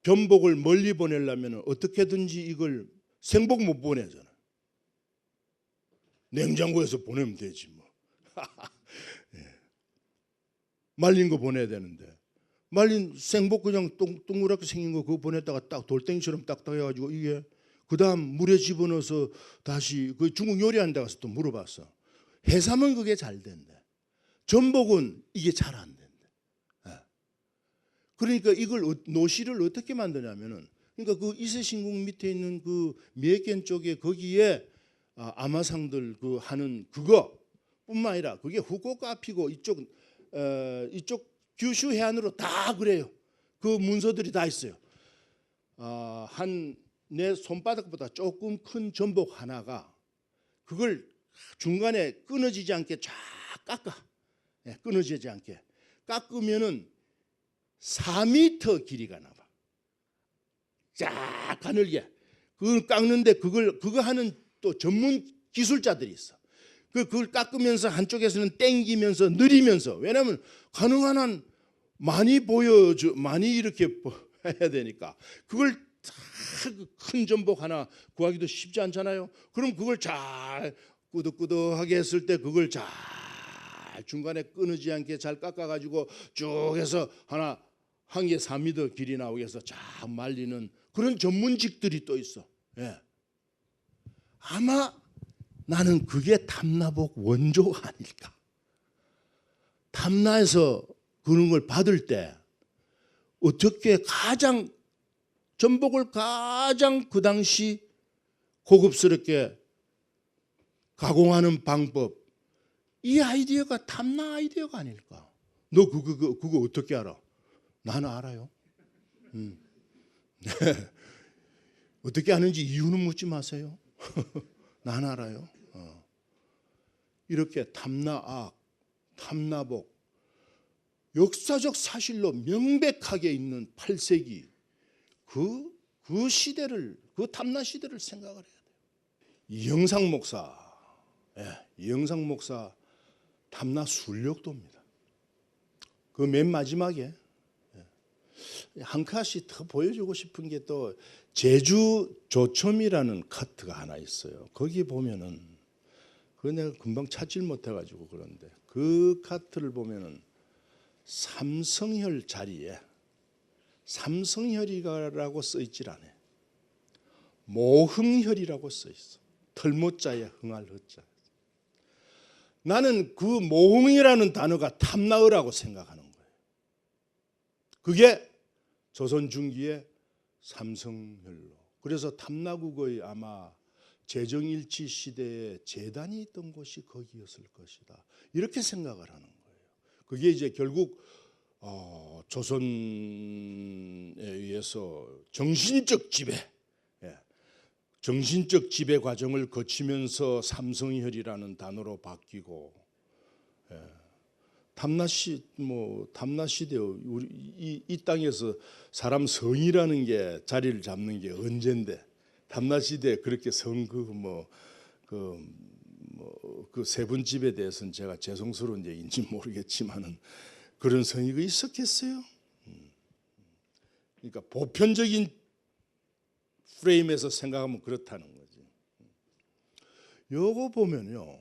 Speaker 3: 변복을 멀리 보내려면 어떻게든지 이걸 생복 못 보내잖아. 냉장고에서 보내면 되지 뭐. 말린 거 보내야 되는데 말린 생복 그냥 동그랗게 생긴 거 그거 보냈다가 딱 돌덩이처럼 딱딱해가지고 이게 그다음 물에 집어넣어서 다시 그 중국 요리하는 데 가서 또 물어봤어. 해삼은 그게 잘 된대. 전복은 이게 잘 안 된대. 그러니까 이걸 노시를 어떻게 만드냐면은 그러니까 그 이세신궁 밑에 있는 그 미에켄 쪽에 거기에 아마상들 그 하는 그거뿐만 아니라 그게 후쿠오카 앞이고 이쪽 규슈 해안으로 다 그래요. 그 문서들이 다 있어요. 한 내 손바닥보다 조금 큰 전복 하나가 그걸 중간에 끊어지지 않게 쫙 깎아. 끊어지지 않게 깎으면은 4m 길이가 나와. 쫙 가늘게. 그걸 깎는데 그거 하는 또 전문 기술자들이 있어. 그걸 깎으면서 한쪽에서는 땡기면서 느리면서 왜냐하면 가능한 한 많이 보여줘 많이 이렇게 해야 되니까 그걸 큰 전복 하나 구하기도 쉽지 않잖아요. 그럼 그걸 잘 꾸덕꾸덕하게 했을 때 그걸 잘 중간에 끊어지지 않게 잘 깎아가지고 쭉 해서 한 개 3m 길이 나오게 해서 쫙 말리는 그런 전문직들이 또 있어. 아마 나는 그게 탐나복 원조가 아닐까. 탐나에서 그런 걸 받을 때 어떻게 전복을 가장 그 당시 고급스럽게 가공하는 방법 이 아이디어가 탐나 아이디어가 아닐까. 너 그거 어떻게 알아? 나는 알아요. 어떻게 아는지 이유는 묻지 마세요. 나는 알아요. 이렇게 탐나악, 탐나복 역사적 사실로 명백하게 있는 8세기 그 시대를 그 탐나 시대를 생각을 해야 돼요. 이영상 목사 탐나 순력도입니다. 그 맨 마지막에 한 컷이 더 보여주고 싶은 게 또 제주 조첨이라는 카트가 하나 있어요. 거기 보면은 그 내가 금방 찾질 못해가지고 그런데 그 카트를 보면은 삼성혈 자리에 삼성혈이라고 써 있질 않아요. 모흥혈이라고 써 있어. 털모자에 흥할 허자. 나는 그 모흥이라는 단어가 탐나어라고 생각하는 거예요. 그게 조선 중기의 삼성혈로. 그래서 탐나국의 아마 재정일치 시대에 재단이 있던 곳이 거기였을 것이다. 이렇게 생각을 하는 거예요. 그게 이제 결국 조선에 의해서 정신적 지배 과정을 거치면서 삼성혈이라는 단어로 바뀌고 탐나 시대 우리 이 땅에서 사람 성이라는 게 자리를 잡는 게 언젠데 탐나 시대에 그렇게 성 그 세분집에 대해서는 제가 죄송스러운 얘기인지 모르겠지만은 그런 성의가 있었겠어요? 그러니까 보편적인 프레임에서 생각하면 그렇다는 거지. 요거 보면요.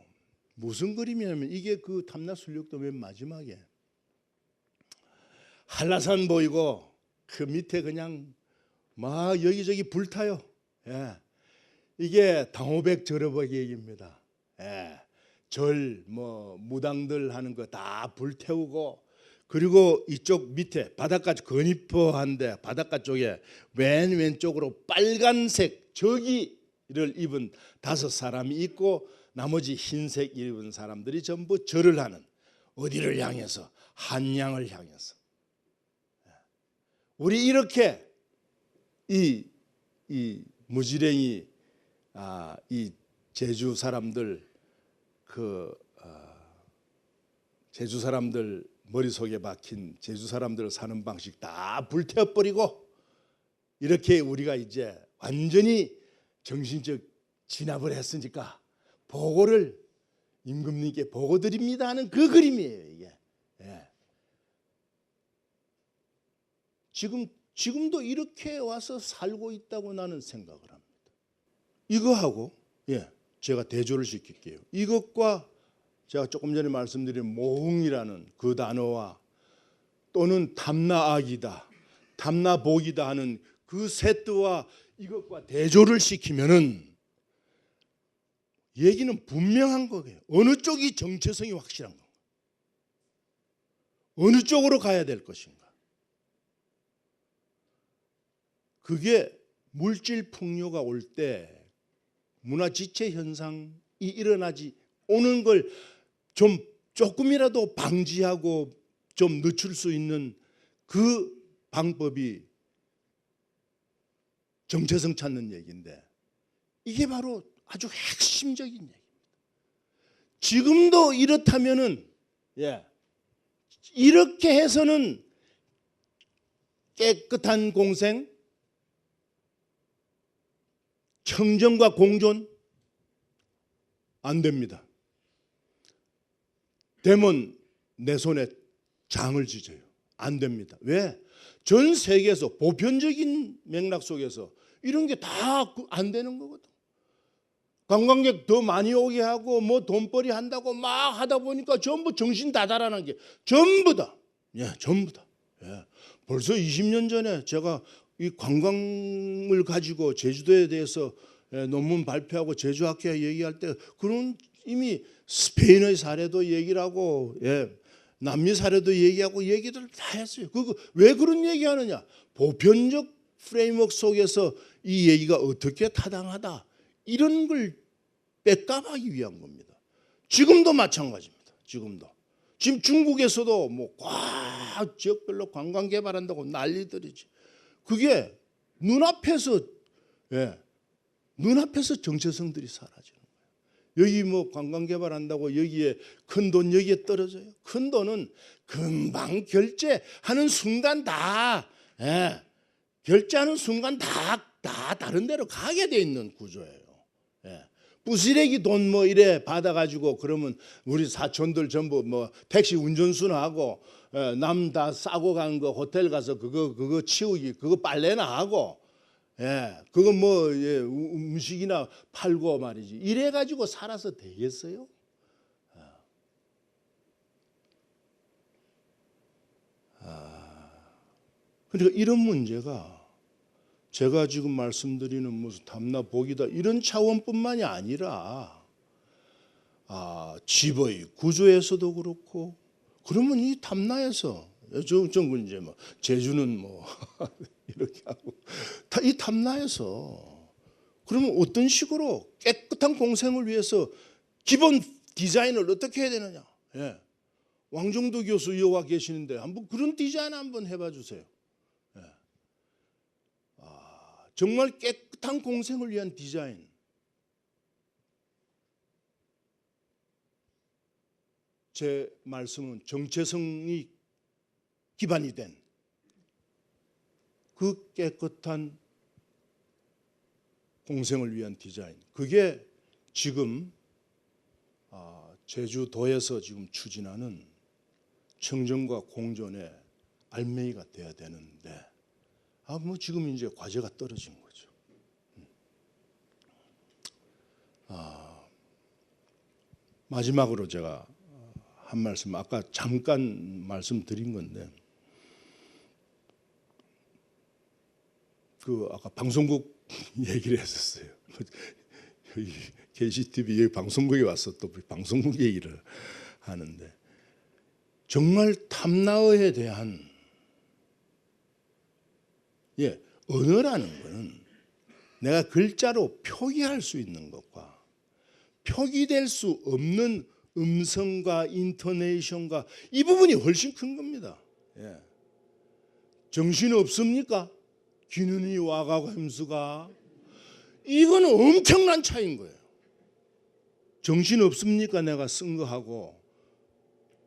Speaker 3: 무슨 그림이냐면 이게 그 탐나술력도 맨 마지막에 한라산 보이고 그 밑에 그냥 막 여기저기 불타요. 이게 당호백 절어버기 얘기입니다. 무당들 하는 거 다 불태우고 그리고 이쪽 밑에 바닷가 건이퍼한데 바닷가 쪽에 왼쪽으로 빨간색 저기를 입은 5사람이 있고 나머지 흰색 입은 사람들이 전부 절을 하는 어디를 향해서 한양을 향해서 우리 이렇게 이 무지랭이 이 제주 사람들 제주 사람들 머릿속에 박힌 제주 사람들 사는 방식 다 불태워버리고 이렇게 우리가 이제 완전히 정신적 진압을 했으니까 보고를 임금님께 보고 드립니다 하는 그 그림이에요 이게. 예. 지금도 이렇게 와서 살고 있다고 나는 생각을 합니다. 이거하고 제가 대조를 시킬게요. 이것과 제가 조금 전에 말씀드린 모흥이라는 그 단어와 또는 담나악이다, 담나복이다 하는 그 세트와 이것과 대조를 시키면은 얘기는 분명한 거예요. 어느 쪽이 정체성이 확실한 건가? 어느 쪽으로 가야 될 것인가? 그게 물질 풍요가 올 때 문화 지체 현상이 일어나지 오는 걸 좀 조금이라도 방지하고 좀 늦출 수 있는 그 방법이 정체성 찾는 얘기인데 이게 바로 아주 핵심적인 얘기입니다. 지금도 이렇다면은 이렇게 해서는 깨끗한 공생, 청정과 공존 안 됩니다. 되면 내 손에 장을 지져요. 안 됩니다. 왜? 전 세계에서 보편적인 맥락 속에서 이런 게 다 안 되는 거거든. 관광객 더 많이 오게 하고 뭐 돈벌이 한다고 막 하다 보니까 전부 정신 다 달아난 게 전부 다. 전부 다. 벌써 20년 전에 제가 이 관광을 가지고 제주도에 대해서 논문 발표하고 제주학회 얘기할 때 그런 이미 스페인의 사례도 얘기를 하고 남미 사례도 얘기하고 얘기들 다 했어요. 왜 그런 얘기하느냐? 보편적 프레임워크 속에서 이 얘기가 어떻게 타당하다 이런 걸 뺏감하기 위한 겁니다. 지금도 마찬가지입니다. 지금 중국에서도 뭐 꽉 지역별로 관광 개발한다고 난리들이지. 그게 눈앞에서 정체성들이 사라지는 거예요. 여기 뭐 관광 개발한다고 여기에 큰 돈 여기에 떨어져요. 큰 돈은 금방 결제하는 순간 결제하는 순간 다 다른 데로 가게 돼 있는 구조예요. 부시래기 돈 뭐 이래 받아가지고 그러면 우리 사촌들 전부 뭐 택시 운전수나 하고 남 다 싸고 간 거 호텔 가서 그거 치우기 그거 빨래나 하고 그거 뭐 음식이나 팔고 말이지 이래 가지고 살아서 되겠어요? 그러니까 이런 문제가 제가 지금 말씀드리는 무슨 담나복이다 이런 차원뿐만이 아니라 집의 구조에서도 그렇고 그러면 이 담나에서 좀 이제 뭐 제주는 뭐 이렇게 하고 이 담나에서 그러면 어떤 식으로 깨끗한 공생을 위해서 기본 디자인을 어떻게 해야 되느냐? 왕정도 교수 여와 계시는데 한번 그런 디자인 한번 해봐 주세요. 정말 깨끗한 공생을 위한 디자인. 제 말씀은 정체성이 기반이 된 그 깨끗한 공생을 위한 디자인. 그게 지금 제주도에서 지금 추진하는 청정과 공존의 알맹이가 돼야 되는데 뭐 지금 이제 과제가 떨어진 거죠. 마지막으로 제가 한 말씀 아까 잠깐 말씀드린 건데 그 아까 방송국 얘기를 했었어요. 여기 KCTV 여기 방송국에 와서 또 방송국 얘기를 하는데 정말 탐나어에 대한 언어라는 것은 내가 글자로 표기할 수 있는 것과 표기될 수 없는 음성과 인토네이션과 이 부분이 훨씬 큰 겁니다. 정신 없습니까? 기는이 와가고 햄수가 이거는 엄청난 차이인 거예요. 정신 없습니까? 내가 쓴 거하고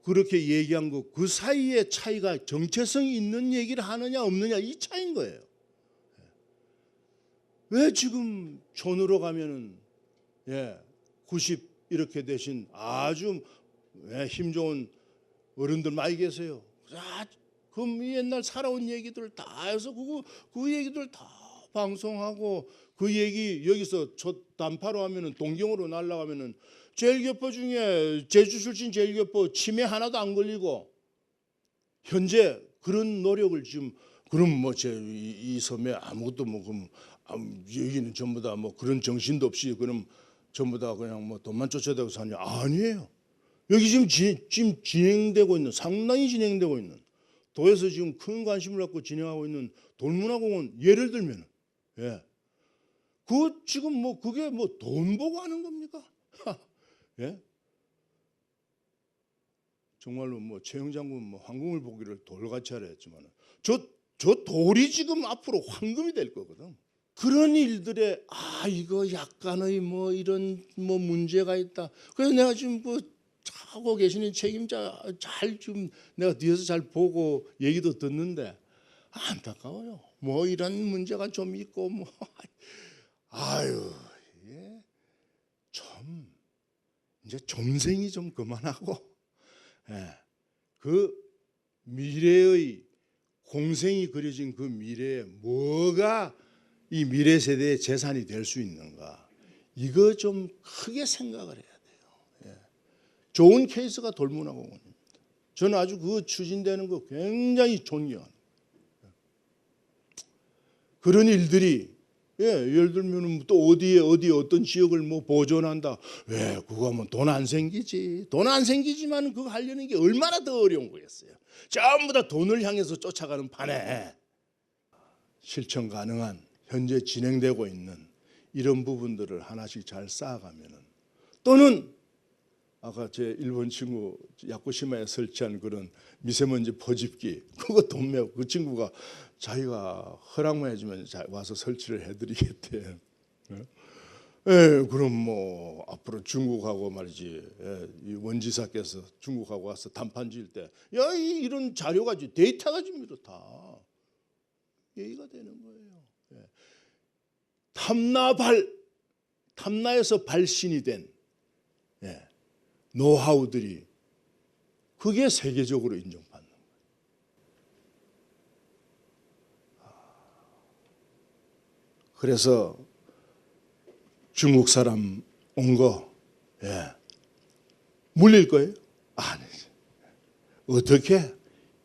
Speaker 3: 그렇게 얘기한 거 그 사이의 차이가 정체성이 있는 얘기를 하느냐 없느냐 이 차이인 거예요. 왜 지금 촌으로 가면은 90 이렇게 되신 아주 힘 좋은 어른들 많이 계세요. 그 옛날 살아온 얘기들 다 해서 그 얘기들 다 방송하고 그 얘기 여기서 저 단파로 하면은 동경으로 날아가면은 제일교포 중에 제주 출신 제일교포 치매 하나도 안 걸리고 현재 그런 노력을 지금 그럼 뭐 제 이 섬에 아무것도 뭐 그럼 여기는 전부 다 뭐 그런 정신도 없이 그럼 전부 다 그냥 뭐 돈만 쫓아대고 사냐 아니에요. 여기 지금 진행되고 있는 상당히 진행되고 있는 도에서 지금 큰 관심을 갖고 진행하고 있는 돌문화공원 예를 들면 그 지금 뭐 그게 뭐 돈 보고 하는 겁니까? 정말로 뭐 최영 장군 뭐 황금을 보기를 돌같이 하려 했지만 저 돌이 지금 앞으로 황금이 될 거거든. 그런 일들에 이거 약간의 뭐 이런 뭐 문제가 있다. 그래서 내가 지금 그 하고 계시는 책임자 잘 지금 내가 뒤에서 잘 보고 얘기도 듣는데 안타까워요. 뭐 이런 문제가 좀 있고 뭐 좀 이제 좀생이 좀 그만하고 그 미래의 공생이 그려진 그 미래에 뭐가 이 미래 세대의 재산이 될 수 있는가 이거 좀 크게 생각을 해야 돼요. 좋은 케이스가 돌문화공원입니다. 저는 아주 그 추진되는 거 굉장히 존경합니다. 그런 일들이 예를 들면 또 어디에 어떤 지역을 뭐 보존한다. 왜 그거 하면 돈 안 생기지. 돈 안 생기지만 그거 하려는 게 얼마나 더 어려운 거겠어요. 전부 다 돈을 향해서 쫓아가는 판에 실천 가능한 현재 진행되고 있는 이런 부분들을 하나씩 잘 쌓아가면은 또는 아까 제 일본 친구 야쿠시마에 설치한 그런 미세먼지 포집기 그거 돈 메고 그 친구가 자기가 허락만 해주면 와서 설치를 해드리겠대. 그럼 뭐 앞으로 중국하고 말이지 이 원지사께서 중국하고 와서 단판 지을 때 야 이런 자료가 데이터가 좀 이렇다 얘기가 되는 거예요. 탐나에서 발신이 된 노하우들이 그게 세계적으로 인정받는 거예요. 그래서 중국 사람 온 거 물릴 거예요? 아니지. 어떻게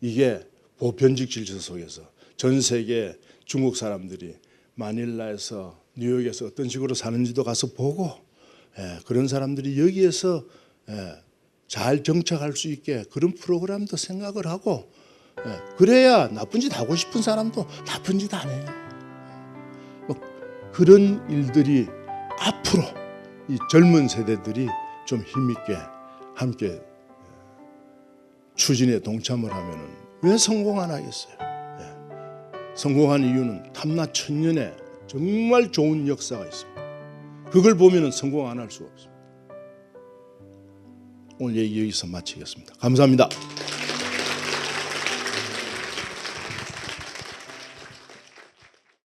Speaker 3: 이게 보편적 질서 속에서 전 세계 중국 사람들이 마닐라에서 뉴욕에서 어떤 식으로 사는지도 가서 보고 그런 사람들이 여기에서 잘 정착할 수 있게 그런 프로그램도 생각을 하고 그래야 나쁜 짓 하고 싶은 사람도 나쁜 짓 안 해요. 그런 일들이 앞으로 이 젊은 세대들이 좀 힘있게 함께 추진에 동참을 하면은 왜 성공 안 하겠어요? 성공한 이유는 탐나 천년에 정말 좋은 역사가 있습니다. 그걸 보면은 성공 안 할 수가 없습니다. 오늘 얘기 여기서 마치겠습니다. 감사합니다.